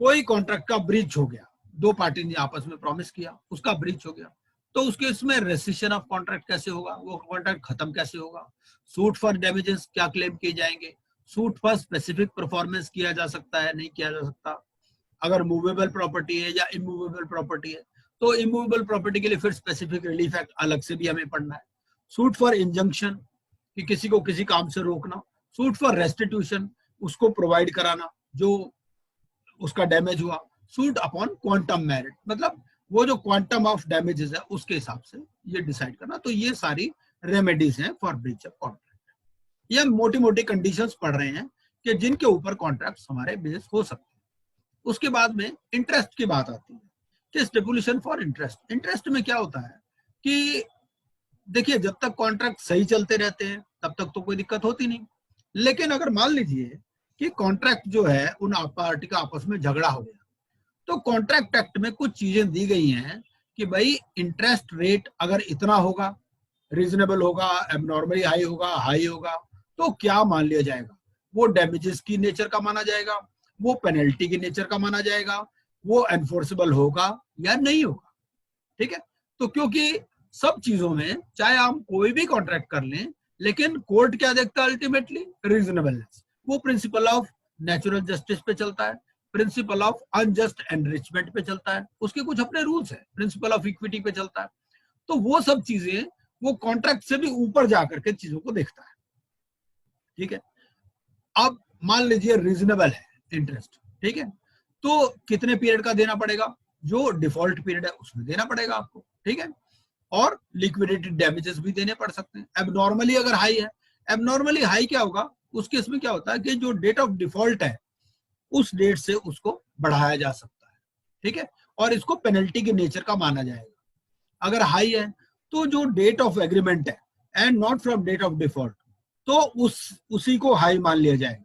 [SPEAKER 1] कोई कॉन्ट्रैक्ट का ब्रीच हो गया, 2 पार्टी ने आपस में प्रॉमिस किया, उसका ब्रीच हो गया, तो उसके इसमें रेसिशन ऑफ कॉन्ट्रैक्ट कैसे होगा, वो कॉन्ट्रैक्ट खत्म कैसे होगा, सूट फॉर डैमेजेस क्या क्लेम किए जाएंगे, सूट फॉर स्पेसिफिक परफॉर्मेंस किया जा सकता है, नहीं किया जा सकता, अगर मूवेबल प्रॉपर्टी है या इमूवेबल प्रॉपर्टी है, तो इमूवेबल प्रॉपर्टी के लिए फिर स्पेसिफिक रिलीफ एक्ट अलग से भी हमें पढ़ना है, सूट फॉर इंजंक्शन कि किसी को किसी काम से रोकना, सूट फॉर रेस्टिट्यूशन उसको प्रोवाइड कराना जो उसका डैमेज हुआ, सूट अपॉन क्वांटम मेरिट मतलब वो जो क्वांटम ऑफ डैमेजेस है उसके हिसाब से ये डिसाइड करना। तो ये सारी रेमेडीज हैं फॉर ब्रीच ऑफ कॉन्ट्रैक्ट। ये मोटी मोटी कंडीशंस पढ़ रहे हैं कि जिनके ऊपर कॉन्ट्रैक्ट्स हमारे बेस हो सकते हैं। उसके बाद में इंटरेस्ट की बात आती है कि स्टिपुलेशन फॉर इंटरेस्ट। इंटरेस्ट में क्या होता है कि देखिए जब तक कॉन्ट्रैक्ट सही चलते रहते हैं तब तक तो कोई दिक्कत होती नहीं, लेकिन अगर मान लीजिए कि कॉन्ट्रैक्ट जो है उन पार्टी का आपस में झगड़ा हो गया, तो कॉन्ट्रैक्ट एक्ट में कुछ चीजें दी गई हैं कि भाई इंटरेस्ट रेट अगर इतना होगा, रीजनेबल होगा, एबनॉर्मली हाई होगा, तो क्या मान लिया जाएगा, वो डैमेजेस की नेचर का माना जाएगा, वो पेनल्टी की नेचर का माना जाएगा, वो एनफोर्सेबल होगा या नहीं होगा, ठीक है। तो क्योंकि सब चीजों में चाहे हम कोई भी कॉन्ट्रैक्ट कर लें, लेकिन कोर्ट क्या देखता है अल्टीमेटली, रीजनेबलनेस। वो प्रिंसिपल ऑफ नेचुरल जस्टिस पे चलता है, प्रिंसिपल ऑफ अनजस्ट एनरिचमेंट पे चलता है, उसके कुछ अपने रूल्स है, प्रिंसिपल ऑफ इक्विटी पे चलता है। तो वो सब चीजें वो कॉन्ट्रैक्ट से भी ऊपर जाकर के चीजों को देखता है, ठीक है। अब मान लीजिए रीजनेबल है इंटरेस्ट, ठीक है, तो कितने पीरियड का देना पड़ेगा, जो डिफॉल्ट पीरियड है उसमें देना पड़ेगा आपको, ठीक है, और लिक्विडिटी डैमेजेस भी देने पड़ सकते हैं। एबनॉर्मली अगर हाई है, एबनॉर्मली हाई क्या होगा, उस केस में क्या होता है कि जो डेट ऑफ डिफॉल्ट है उस डेट से उसको बढ़ाया जा सकता है, ठीक है, और इसको पेनल्टी के नेचर का माना जाएगा। अगर हाई है तो जो डेट ऑफ एग्रीमेंट है and not from date of default, तो उसी को हाई मान लिया जाएगा।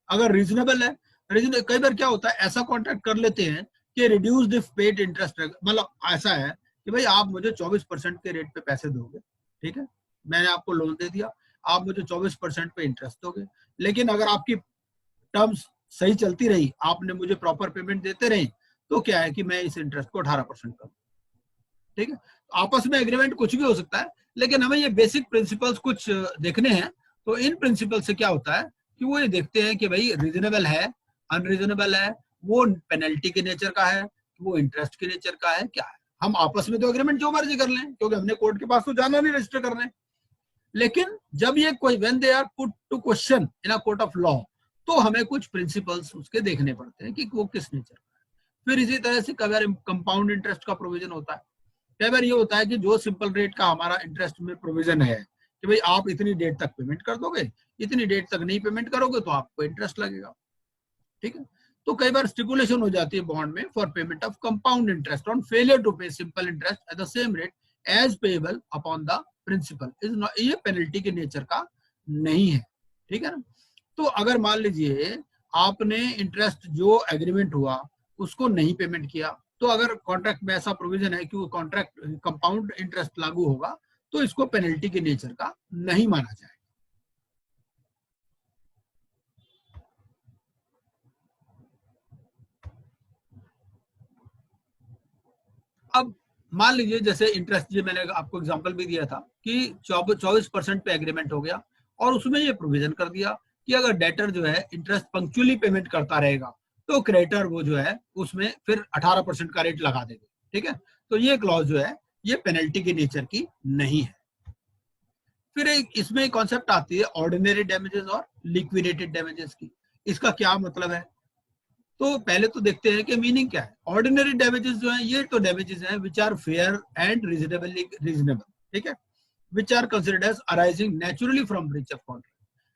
[SPEAKER 1] अगर रीजनेबल है, कई बार क्या होता है, ऐसा कॉन्ट्रैक्ट कर लेते हैं कि रिड्यूस्ड इफ पेड इंटरेस्ट, मतलब ऐसा है कि भाई आप मुझे 24% के रेट पे पैसे दोगे, ठीक है, मैंने आपको लोन दे दिया, आप मुझे 24% पे इंटरेस्ट दोगे, लेकिन अगर आपकी टर्म्स सही चलती रही, आपने मुझे प्रॉपर पेमेंट देते रहे, तो क्या है कि मैं इस इंटरेस्ट को 18% करूँ। ठीक है, आपस में एग्रीमेंट कुछ भी हो सकता है, लेकिन हमें ये बेसिक प्रिंसिपल्स कुछ देखने हैं। तो इन प्रिंसिपल से क्या होता है कि वो ये देखते हैं कि भाई रीजनेबल है, अनरीजनेबल है, वो पेनल्टी के नेचर का है, वो इंटरेस्ट के नेचर का है, क्या है। हम आपस में तो एग्रीमेंट जो मर्जी कर लें, क्योंकि हमने कोर्ट के पास तो जाना नहीं रजिस्टर करने, लेकिन जब ये कोई when they are put to question in a court of law, तो हमें कुछ प्रिंसिपल्स उसके देखने पड़ते हैं कि वो किस नेचर का है। फिर इसी तरह से कई बार कंपाउंड इंटरेस्ट का प्रोविजन होता है। कई बार ये होता है कि जो सिंपल रेट का हमारा इंटरेस्ट में प्रोविजन है कि भाई आप इतनी डेट तक पेमेंट कर दोगे, इतनी डेट तक नहीं पेमेंट करोगे तो आपको इंटरेस्ट लगेगा। ठीक है, तो कई बार स्टिपुलेशन हो जाती है बॉन्ड में for payment of compound interest on failure to pay simple interest at the same rate as payable upon the principal. ये पेनल्टी के नेचर का नहीं है। ठीक है ना, तो अगर मान लीजिए आपने इंटरेस्ट जो एग्रीमेंट हुआ उसको नहीं पेमेंट किया, तो अगर कॉन्ट्रैक्ट में ऐसा प्रोविजन है कि वो कॉन्ट्रैक्ट कंपाउंड इंटरेस्ट लागू होगा, तो इसको पेनल्टी के नेचर का नहीं माना जाएगा। अब मान लीजिए जैसे इंटरेस्ट, ये मैंने आपको एग्जांपल भी दिया था कि 24% पे एग्रीमेंट हो गया और उसमें ये प्रोविजन कर दिया कि अगर डेटर जो है इंटरेस्ट पंक्चुअली पेमेंट करता रहेगा तो क्रेडिटर वो जो है उसमें फिर 18% का रेट लगा देगा। ठीक है, तो ये क्लॉज जो है ये पेनल्टी के नेचर की नहीं है। फिर इसमें कॉन्सेप्ट आती है ऑर्डिनरी डैमेजेस और लिक्विडेटेड डैमेजेस की। इसका क्या मतलब है, तो पहले तो देखते हैं कि मीनिंग क्या है। ऑर्डिनरी डैमेजेस जो है ये तो डैमेजेस हैं which are fair and reasonable, ठीक है, which are considered as arising naturally from breach of contract.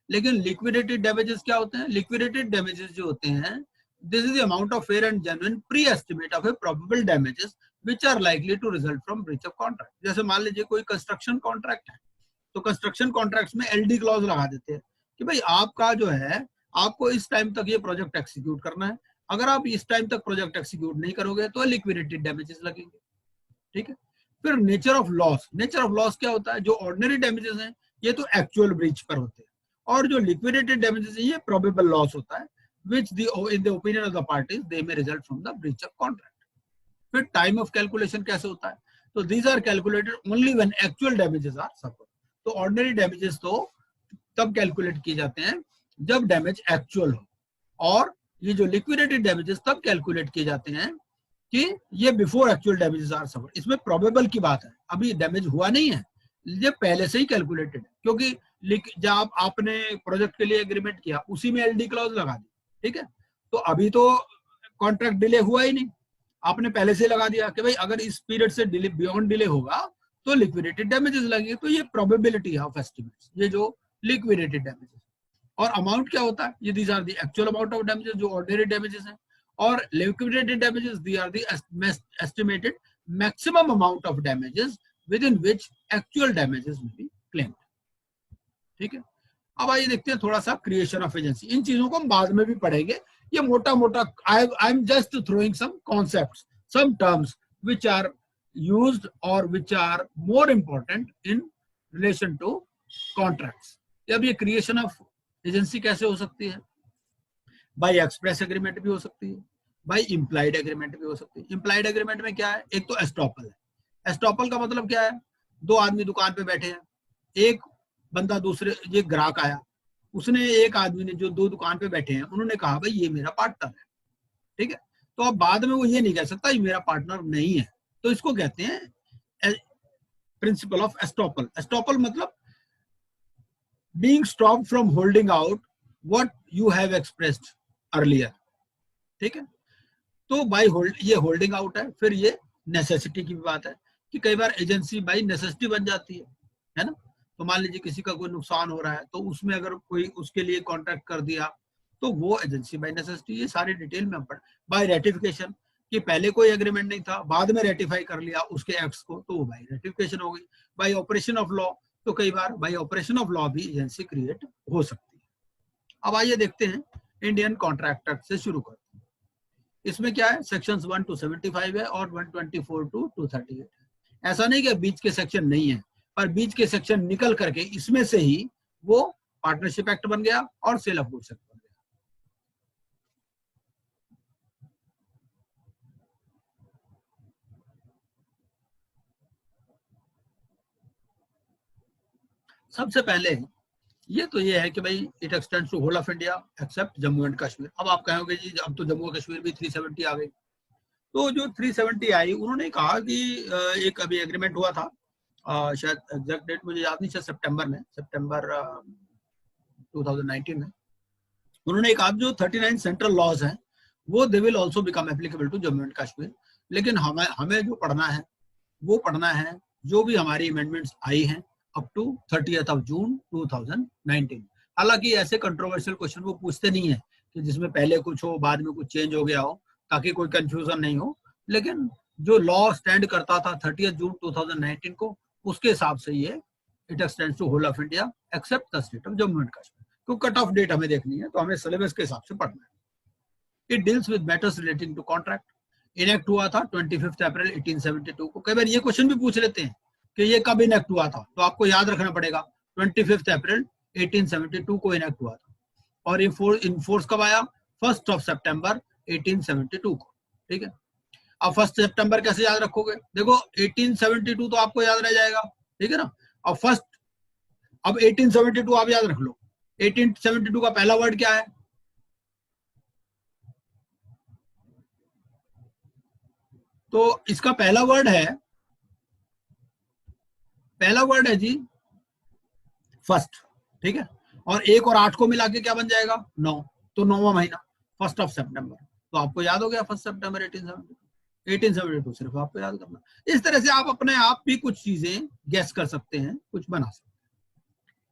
[SPEAKER 1] लेकिन लिक्विडेटेड डैमेजेस क्या होते हैं, लिक्विडेटेड डैमेजेस जो होते हैं, this is the amount of fair and genuine pre-estimate of a probable damages which are likely to result from breach of contract। जैसे मान लीजिए कोई कंस्ट्रक्शन कॉन्ट्रैक्ट है, तो कंस्ट्रक्शन कॉन्ट्रैक्ट्स में एलडी क्लॉज लगा देते हैं कि भाई आपका जो है आपको इस टाइम तक ये प्रोजेक्ट एक्सिक्यूट करना है, अगर आप इस टाइम तक प्रोजेक्ट एक्सिक्यूट नहीं करोगे तो लिक्विडेटेड डैमेजेस लगेंगे। ठीक है, फिर nature of loss, nature of loss क्या होता है, जो ऑर्डिनरी डैमेजेस हैं ये तो एक्चुअल ब्रीच पर होते हैं, और जो लिक्विडेटेड डैमेजेस है ये प्रोबेबल लॉस होता है which in the opinion of the parties they may result from the breach of contract। फिर टाइम ऑफ कैलकुलेशन कैसे होता है, तो these are calculated only when actual damages are suffered। तो ऑर्डिनरी डैमेजेस तो तब कैलकुलेट किए जाते हैं जब डैमेज एक्चुअल हो, और ये जो लिक्विडेटेड डैमेजेस तब कैलकुलेट किए जाते हैं कि ये before actual damages are suffered. इसमें प्रोबेबल की बात है, अभी डैमेज हुआ नहीं है, ये पहले से ही कैलकुलेटेड है, क्योंकि जब आपने प्रोजेक्ट के लिए एग्रीमेंट किया उसी में एलडी क्लॉज लगा दी। ठीक है, तो अभी तो कॉन्ट्रैक्ट डिले हुआ ही नहीं, आपने पहले से लगा दिया कि भाई अगर इस पीरियड से डिले बियॉन्ड डिले होगा तो लिक्विडेटेड डैमेजेस लगेंगे। तो ये प्रोबेबिलिटी ऑफ एस्टिमेट्स, ये जो लिक्विडेटेड डैमेजेस। और अमाउंट क्या होता है, ये these are the actual amount of damages जो ऑर्डिनरी डैमेजेस हैं, और liquidated damages they are the estimated maximum amount of damages within which actual damages will be claimed. ठीक है, अब आइए देखते हैं थोड़ा सा क्रिएशन ऑफ एजेंसी। इन चीजों को हम बाद में भी पढ़ेंगे, ये मोटा मोटा I am just throwing some concepts, some terms which are used और which are more important in relation to contracts. अब ये क्रिएशन ऑफ एजेंसी कैसे हो सकती है, बाय एक्सप्रेस एग्रीमेंट भी हो सकती है, बाय इम्प्लाइड एग्रीमेंट भी हो सकती है। इम्प्लाइड एग्रीमेंट में क्या है, एक तो एस्टॉपल है। एस्टॉपल का मतलब क्या है, दो आदमी दुकान पे बैठे हैं, एक बंदा दूसरे, ये ग्राहक आया, उसने एक आदमी ने जो दो दुकान पे बैठे हैं उन्होंने कहा भाई ये मेरा पार्टनर है। ठीक है, तो अब बाद में वो ये नहीं कह सकता ये मेरा पार्टनर नहीं है, तो इसको कहते हैं प्रिंसिपल ऑफ एस्टॉपल। एस्टॉपल मतलब being stopped from holding out what you have expressed earlier. ठीक है, तो बाय ये होल्डिंग आउट है। फिर ये नेसेसिटी की भी बात है कि कई बार एजेंसी बाय नेसेसिटी बन जाती है ना। तो मान लीजिए किसी का कोई नुकसान हो रहा है तो उसमें अगर कोई उसके लिए कॉन्ट्रैक्ट कर दिया तो वो एजेंसी बाय नेसेसिटी। ये सारी डिटेल में हम पढ़। बाय रेटिफिकेशन, कि पहले कोई एग्रीमेंट नहीं था, बाद में रेटिफाई कर लिया उसके एक्ट्स को, तो बाई रेटिफिकेशन हो गई। बाई ऑपरेशन ऑफ लॉ, तो कई बार बाई ऑपरेशन ऑफ लॉ भी एजेंसी क्रिएट हो सकती है। अब आइए देखते हैं इंडियन कॉन्ट्रैक्ट एक्ट से शुरू करते हैं। इसमें क्या है, सेक्शंस 1 to 75 है और 124 to 238 है। ऐसा नहीं कि बीच के सेक्शन नहीं है, पर बीच के सेक्शन निकल करके इसमें से ही वो पार्टनरशिप एक्ट बन गया और सेल ऑफ गुड्स एक्ट बन गया। सबसे पहले ये तो ये है कि भाई it extends to whole of India except Jammu and Kashmir. अब आप कहोगे जी अब तो जम्मू कश्मीर भी 370 आ गई। तो जो 370 आई, उन्होंने कहा कि एक अभी एग्रीमेंट हुआ था, शायद एग्जैक्ट डेट मुझे याद नहीं, शायद सितंबर 2019 में उन्होंने कहा जो 39 सेंट्रल लॉज हैं वो they will also become applicable to Jammu and Kashmir. लेकिन हमें जो पढ़ना है वो पढ़ना है जो भी हमारी अमेंडमेंट्स आई हैं up to 30th of June 2019। हालांकि ऐसे कंट्रोवर्शियल क्वेश्चन वो पूछते नहीं है कि जिसमें पहले कुछ हो बाद में कुछ चेंज हो गया हो, ताकि कोई कंफ्यूजन नहीं हो। लेकिन जो लॉ स्टैंड करता था 30th June 2019 को, उसके हिसाब से ये it extends to whole of India except the state of Jammu and Kashmir. तो कट ऑफ डेट हमें देखनी है, तो हमें सिलेबस के हिसाब से पढ़ना है। It deals with matters relating to contract. Enact हुआ था 25 अप्रैल 1872 को। कई बार ये क्वेश्चन भी पूछ लेते हैं कि ये कब इनेक्ट हुआ था, तो आपको याद रखना पड़ेगा 25 अप्रैल 1872 को इनेक्ट हुआ था। और ये इनफोर्स कब आया, 1 September 1872 को। ठीक है, अब 1 सितंबर कैसे याद रखोगे, देखो 1872 तो आपको याद रह जाएगा, ठीक है ना। अब 1872 आप याद रख लो। 1872 का पहला वर्ड क्या है, तो इसका पहला वर्ड है जी फर्स्ट। ठीक है, और 1 और 8 को मिला के क्या बन जाएगा 9, तो 9वां महीना 1 September। तो आपको याद हो गया 1 September 1872 सिर्फ आपको याद करना। इस तरह से आप अपने आप भी कुछ चीजें गेस कर सकते हैं, कुछ बना सकते हैं।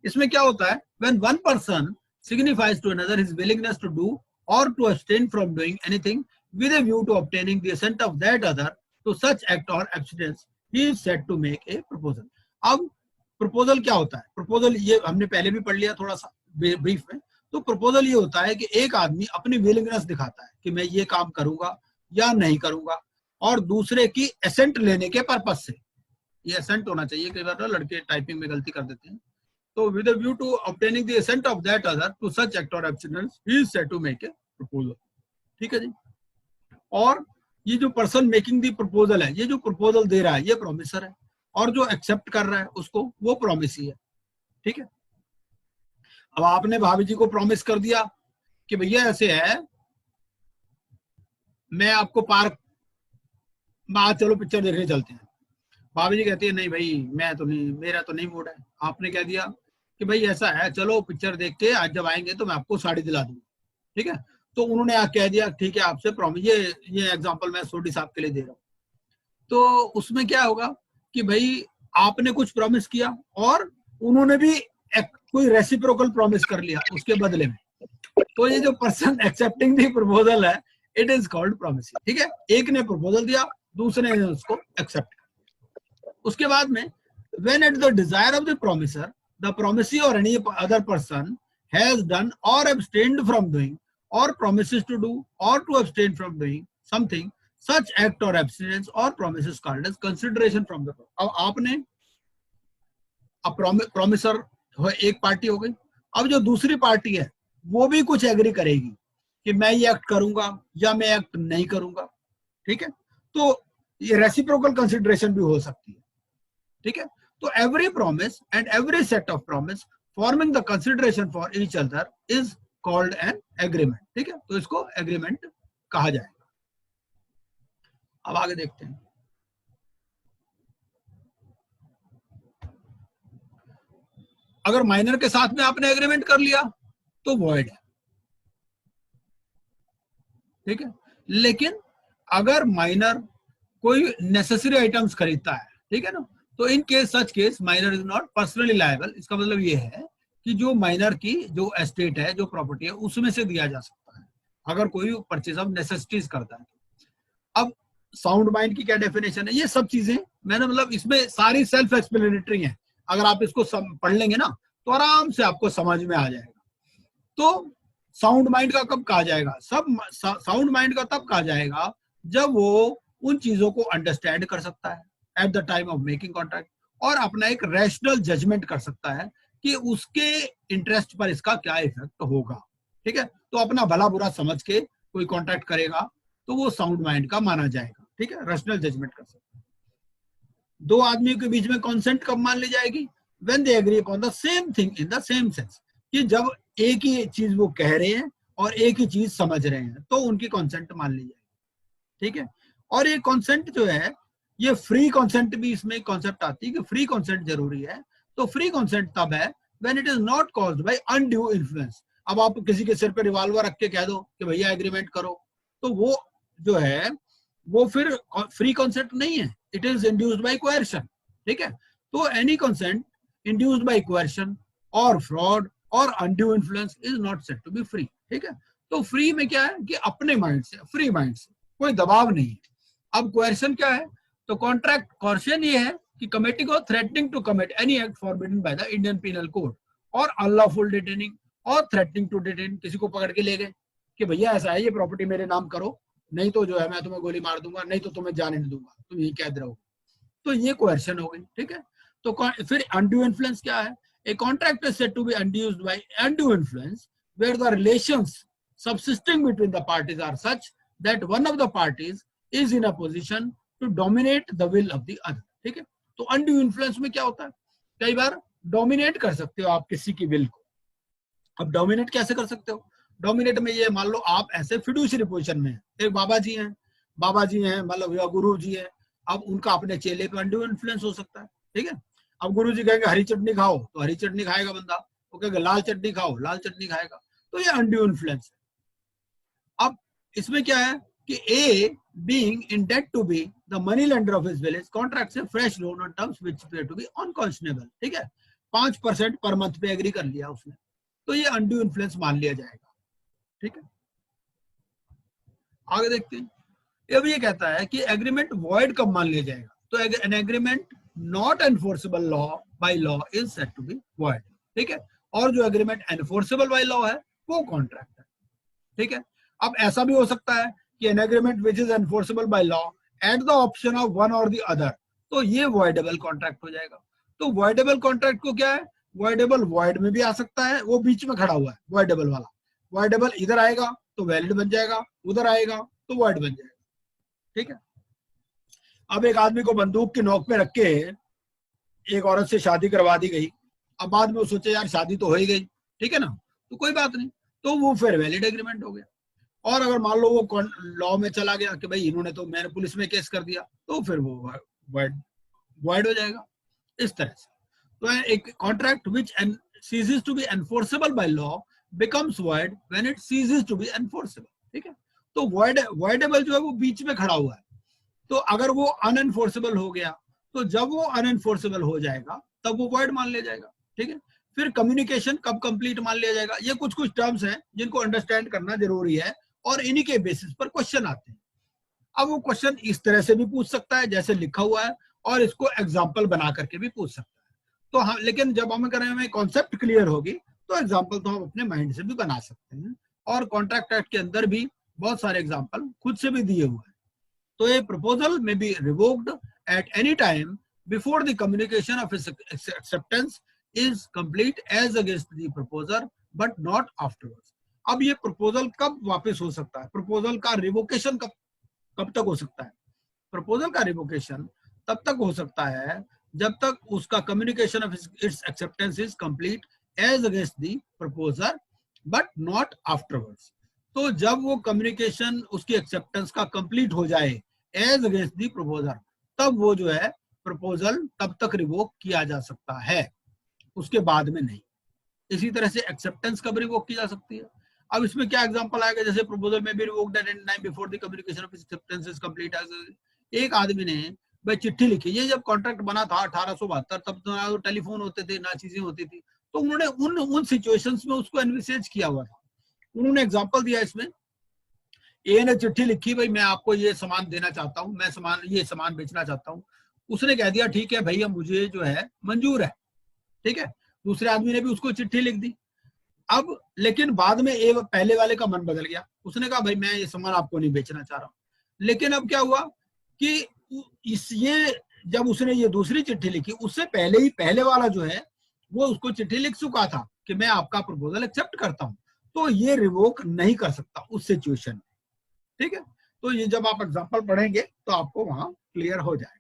[SPEAKER 1] इसमें क्या होता है, when one person signifies to another his willingness to do or to abstain from doing anything with a view to obtaining the assent of that other to such act or abstinence, he is said to make a proposal। अब proposal क्या होता है, proposal ये हमने पहले भी पढ़ लिया थोड़ा सा ब्रीफ में। तो प्रपोजल ये होता है कि एक आदमी अपनी विलिंगनेस दिखाता है कि मैं ये काम करूंगा या नहीं करूंगा, और दूसरे की एसेंट लेने के पर्पज से, ये एसेंट होना चाहिए, कई बार लड़के टाइपिंग में गलती कर देते हैं। तो with a view to obtaining the assent of that other to such act or abstinence he is said to make a proposal. ठीक है जी। और ये जो पर्सन मेकिंग द प्रपोजल है, ये जो प्रपोजल दे रहा है ये प्रोमिसर है, और जो एक्सेप्ट कर रहा है उसको वो प्रोमिसी है। ठीक है, अब आपने भाभी जी को प्रॉमिस कर दिया कि भैया ऐसे है, मैं आपको पार्क में चलो पिक्चर देखने चलते हैं। भाभी जी कहती है नहीं भाई मैं तो नहीं, मेरा तो नहीं मूड है। आपने कह दिया कि भाई ऐसा है चलो पिक्चर देख के आज जब आएंगे तो मैं आपको साड़ी दिला दूंगा। ठीक है, तो उन्होंने कह दिया ठीक है आपसे प्रॉमिस, ये एग्जांपल मैं सोडी साहब के लिए दे रहा हूँ। तो उसमें क्या होगा कि भाई आपने कुछ प्रॉमिस किया और उन्होंने भी कोई रेसिप्रोकल प्रॉमिस कर लिया उसके बदले में। तो ये जो पर्सन एक्सेप्टिंग दी प्रपोजल है, इट इज कॉल्ड प्रॉमिस। ठीक है, एक ने प्रपोजल दिया, दूसरे ने उसको एक्सेप्ट किया। उसके बाद में when at the desire of the promiser the promisee or any other person has done or abstained from doing or promises to do or to abstain from doing something, such act or abstinence or promise is called as consideration from the promise। अब आपने promisor एक party हो गई, अब जो दूसरी party है वो भी कुछ एग्री करेगी कि मैं ये एक्ट करूंगा या मैं एक्ट नहीं करूंगा। ठीक है, तो ये रेसिप्रोकल कंसिडरेशन भी हो सकती है। ठीक है, तो every promise and every set of promise forming the consideration for each other is called an agreement. ठीक है, तो इसको एग्रीमेंट कहा जाएगा। अब आगे देखते हैं। अगर माइनर के साथ में आपने एग्रीमेंट कर लिया तो वॉइड है। ठीक है, लेकिन अगर माइनर कोई नेसेसरी आइटम्स खरीदता है, ठीक है ना, तो in case such case minor is not personally liable. इसका मतलब ये है कि जो माइनर की जो एस्टेट है, जो प्रॉपर्टी है, उसमें से दिया जा सकता है अगर कोई परचेज ऑफ नेसेसिटीज करता है। अब साउंड माइंड की क्या डेफिनेशन है, ये सब चीजें मैंने मतलब इसमें सारी सेल्फ एक्सप्लेनेटरी हैं। अगर आप इसको पढ़ लेंगे ना तो आराम से आपको समझ में आ जाएगा। तो साउंड माइंड का कब कहा जाएगा, साउंड माइंड का तब कहा जाएगा जब वो उन चीजों को अंडरस्टैंड कर सकता है at the time of making contract, और अपना एक रैशनल जजमेंट कर सकता है कि उसके इंटरेस्ट पर इसका क्या इफेक्ट होगा। ठीक है, तो अपना भला बुरा समझ के कोई कॉन्ट्रैक्ट करेगा तो वो साउंड माइंड का माना जाएगा। ठीक है, रैशनल जजमेंट कर सकता है। दो आदमियों के बीच में कॉन्सेंट कब मान ली जाएगी, when they agree upon the same thing in the same sense, कि जब एक ही चीज वो कह रहे हैं और एक ही चीज समझ रहे हैं तो उनकी कॉन्सेंट मान ली जाएगी। ठीक है, और ये कॉन्सेंट जो है, ये फ्री कॉन्सेंट भी इसमें कॉन्सेप्ट आती है कि फ्री कॉन्सेंट जरूरी है। तो फ्री कॉन्सेंट तब है when it is not caused by undue influence. अब आप किसी के सिर पे रिवॉल्वर रख के कह दो कि भैया एग्रीमेंट करो, तो वो जो है वो फिर फ्री कॉन्सेंट नहीं है, it is induced by coercion. ठीक है, तो any consent induced by coercion और फ्रॉड और undue influence is not said to be free. ठीक है, तो फ्री में क्या है कि अपने माइंड से, फ्री माइंड से, कोई दबाव नहीं है। अब कोएर्शन क्या है, तो कॉन्ट्रैक्ट कोएर्शन ये है कि कमिटिंग और threatening to commit any act forbidden by the Indian Penal Code, और अनलॉफुल डिटेनिंग और थ्रेटनिंग टू डिटेन, किसी को पकड़ के ले गए कि भैया ऐसा है, ये प्रॉपर्टी मेरे नाम करो, नहीं तो जो है मैं तुम्हें गोली मार दूंगा, नहीं तो तुम्हें जाने नहीं दूंगा, तुम यही कैद रहो, तो ये कोएर्शन हो गई। ठीक है, तो फिर अनड्यू इन्फ्लुएंस क्या है, a contract is said to be induced by undue influence where the relations subsisting between the parties are such that one of the parties is in a position to dominate the will of the other। ठीक है, तो undue influence में क्या होता है, कई बार dominate कर सकते हो आप किसी की विल को। अब डोमिनेट कैसे कर सकते हो, डोमिनेट में ये मान लो आप ऐसे फिड्यूशियरी पोजीशन में, एक बाबा जी हैं मतलब या गुरु जी है, अब उनका अपने चेले पे अनड्यू इन्फ्लुएंस हो सकता है। ठीक है, अब गुरु जी कहेंगे हरी चटनी खाओ तो हरी चटनी खाएगा बंदा, वो कहेगा लाल चटनी खाओ लाल चटनी खाएगा, तो ये अनड्यू इन्फ्लुएंस है। अब इसमें क्या है कि A being in debt to B the money lender of his village contract से fresh loan on terms which appear to be unconscionable. ठीक है, 5% पर मंथ पे एग्री कर लिया उसने, तो ये अनड्यू इन्फ्लुएंस मान लिया जाएगा। ठीक है, आगे देखते हैं। अब ये कहता है कि एग्रीमेंट वॉइड कब मान लिया जाएगा, तो an agreement not enforceable law by law is said to be void. ठीक है, और जो एग्रीमेंट एनफोर्सेबल बाय लॉ है वो कॉन्ट्रैक्ट है। ठीक है, अब ऐसा भी हो सकता है कि an agreement which is enforceable by law at the option of one और द अदर, तो ये वॉइडेबल कॉन्ट्रैक्ट हो जाएगा। तो वॉइडेबल कॉन्ट्रैक्ट को क्या है, वॉइडेबल वॉइड में भी आ सकता है, वो बीच में खड़ा हुआ है वॉइडेबल वाला, वॉइडेबल इधर आएगा तो वैलिड बन जाएगा, उधर आएगा तो वॉइड बन जाएगा। ठीक है, अब एक आदमी को बंदूक की नोक पे रख के एक औरत से शादी करवा दी गई, अब बाद में वो सोचे यार शादी तो हो ही गई, ठीक है ना, तो कोई बात नहीं, तो वो फिर वैलिड एग्रीमेंट हो गया। और अगर मान लो वो लॉ में चला गया कि भाई इन्होंने तो, मैंने पुलिस में केस कर दिया, तो फिर वो वॉइड हो जाएगा। इस तरह से तो एक contract which ceases to be enforceable by law becomes void when it ceases to be enforceable। ठीक है, तो voidable जो है वो बीच में खड़ा हुआ है, तो अगर वो अनएनफोर्सेबल हो गया तो जब वो अनएनफोर्सेबल हो जाएगा तब वो void मान लिया जाएगा। ठीक है, फिर कम्युनिकेशन कब कंप्लीट मान लिया जाएगा, ये कुछ टर्म्स हैं जिनको अंडरस्टैंड करना जरूरी है और इन्हीं के बेसिस पर क्वेश्चन आते हैं। अब वो क्वेश्चन इस तरह से भी पूछ सकता है जैसे लिखा हुआ है, और इसको एग्जाम्पल बना करके भी पूछ सकता है। तो हम, लेकिन जब हम करें हमें कॉन्सेप्ट क्लियर होगी तो एग्जाम्पल तो हम अपने माइंड से भी बना सकते हैं, और कॉन्ट्रैक्ट एक्ट के अंदर भी बहुत सारे एग्जाम्पल खुद से भी दिए हुए हैं। तो ये प्रपोजल में be revoked at any time before the communication of acceptance is complete as against the proposer but not afterwards. अब ये प्रपोजल कब वापस हो सकता है, प्रपोजल का रिवोकेशन कब तक हो सकता है, प्रपोजल का रिवोकेशन तब तक हो सकता है जब तक उसका communication of its acceptance is complete as against the proposer but not afterwards. तो जब वो कम्युनिकेशन उसकी एक्सेप्टेंस का कंप्लीट हो जाए एज अगेंस्ट द प्रपोजर, तब वो जो है प्रपोजल तब तक रिवोक किया जा सकता है, उसके बाद में नहीं। इसी तरह से एक्सेप्टेंस कब रिवोक की जा सकती है। अब इसमें क्या एग्जांपल आएगा, जैसे प्रपोजल में भी revoked at any time before the communication of acceptance is complete as. एक आदमी ने भाई चिट्ठी लिखी, ये जब कॉन्ट्रैक्ट बना था 1872, तब तो ना टेलीफोन होते थे ना चीजें होती थी, तो उन्होंने उन सिचुएशंस में उसको एनविसेज किया हुआ था। उन्होंने एग्जांपल दिया इसमें, ए ने चिट्ठी लिखी, भाई मैं आपको ये सामान देना चाहता हूँ, मैं ये सामान बेचना चाहता हूँ। उसने कह दिया ठीक है भैया मुझे जो है मंजूर है, ठीक है। दूसरे आदमी ने भी उसको चिट्ठी लिख दी। अब लेकिन बाद में ए पहले वाले का मन बदल गया, उसने कहा भाई मैं ये सामान आपको नहीं बेचना चाह रहा हूँ। लेकिन अब क्या हुआ कि ये जब उसने ये दूसरी चिट्ठी लिखी, उससे पहले ही पहले वाला जो है वो उसको चिट्ठी लिख चुका था कि मैं आपका प्रपोजल एक्सेप्ट करता हूं, तो ये रिवोक नहीं कर सकता उस सिचुएशन में, ठीक है। तो ये जब आप एग्जांपल पढ़ेंगे तो आपको वहां क्लियर हो जाएगा।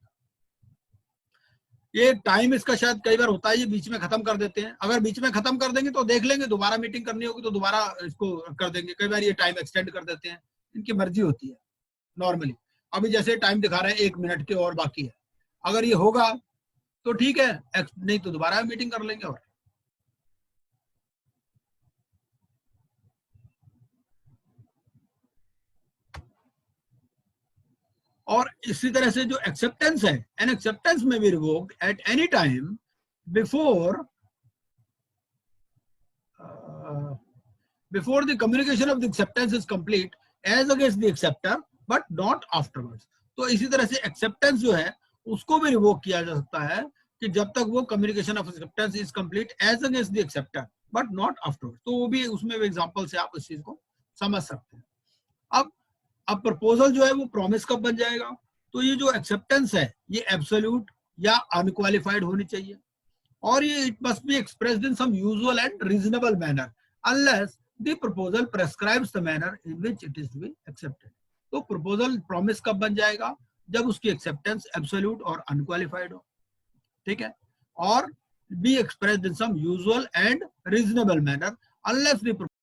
[SPEAKER 1] ये टाइम इसका शायद कई बार होता है, ये बीच में खत्म कर देते हैं। अगर बीच में खत्म कर देंगे तो देख लेंगे, दोबारा मीटिंग करनी होगी तो दोबारा इसको कर देंगे। कई बार ये टाइम एक्सटेंड कर देते हैं, इनकी मर्जी होती है नॉर्मली। अभी जैसे टाइम दिखा रहे हैं 1 मिनट के और बाकी है, अगर ये होगा तो ठीक है, नहीं तो दोबारा मीटिंग कर लेंगे। और इसी तरह से जो एक्सेप्टेंस है, एन एक्सेप्टेंस में भी revoked at any time before the communication of the acceptance is complete as against the acceptor but not afterwards. तो इसी तरह से एक्सेप्टेंस जो है उसको भी रिवोक किया जा सकता है कि जब तक वो communication of acceptance is complete as against the acceptor but not afterwards. तो वो भी उसमें एग्जांपल से आप इस चीज को समझ सकते हैं। अब प्रपोजल जो है वो प्रॉमिस कब बन जाएगा? तो ये जो एक्सेप्टेंस है ये एब्सोल्यूट या अनक्वालिफाइड होनी चाहिए, और ये it must be expressed in some usual and reasonable manner unless the proposal prescribes the manner in which it is to be accepted. तो प्रपोजल प्रॉमिस कब बन जाएगा? जब उसकी एक्सेप्टेंस एब्सोल्यूट और अनक्वालिफाइड हो, ठीक है, और be expressed in some usual and reasonable manner unless the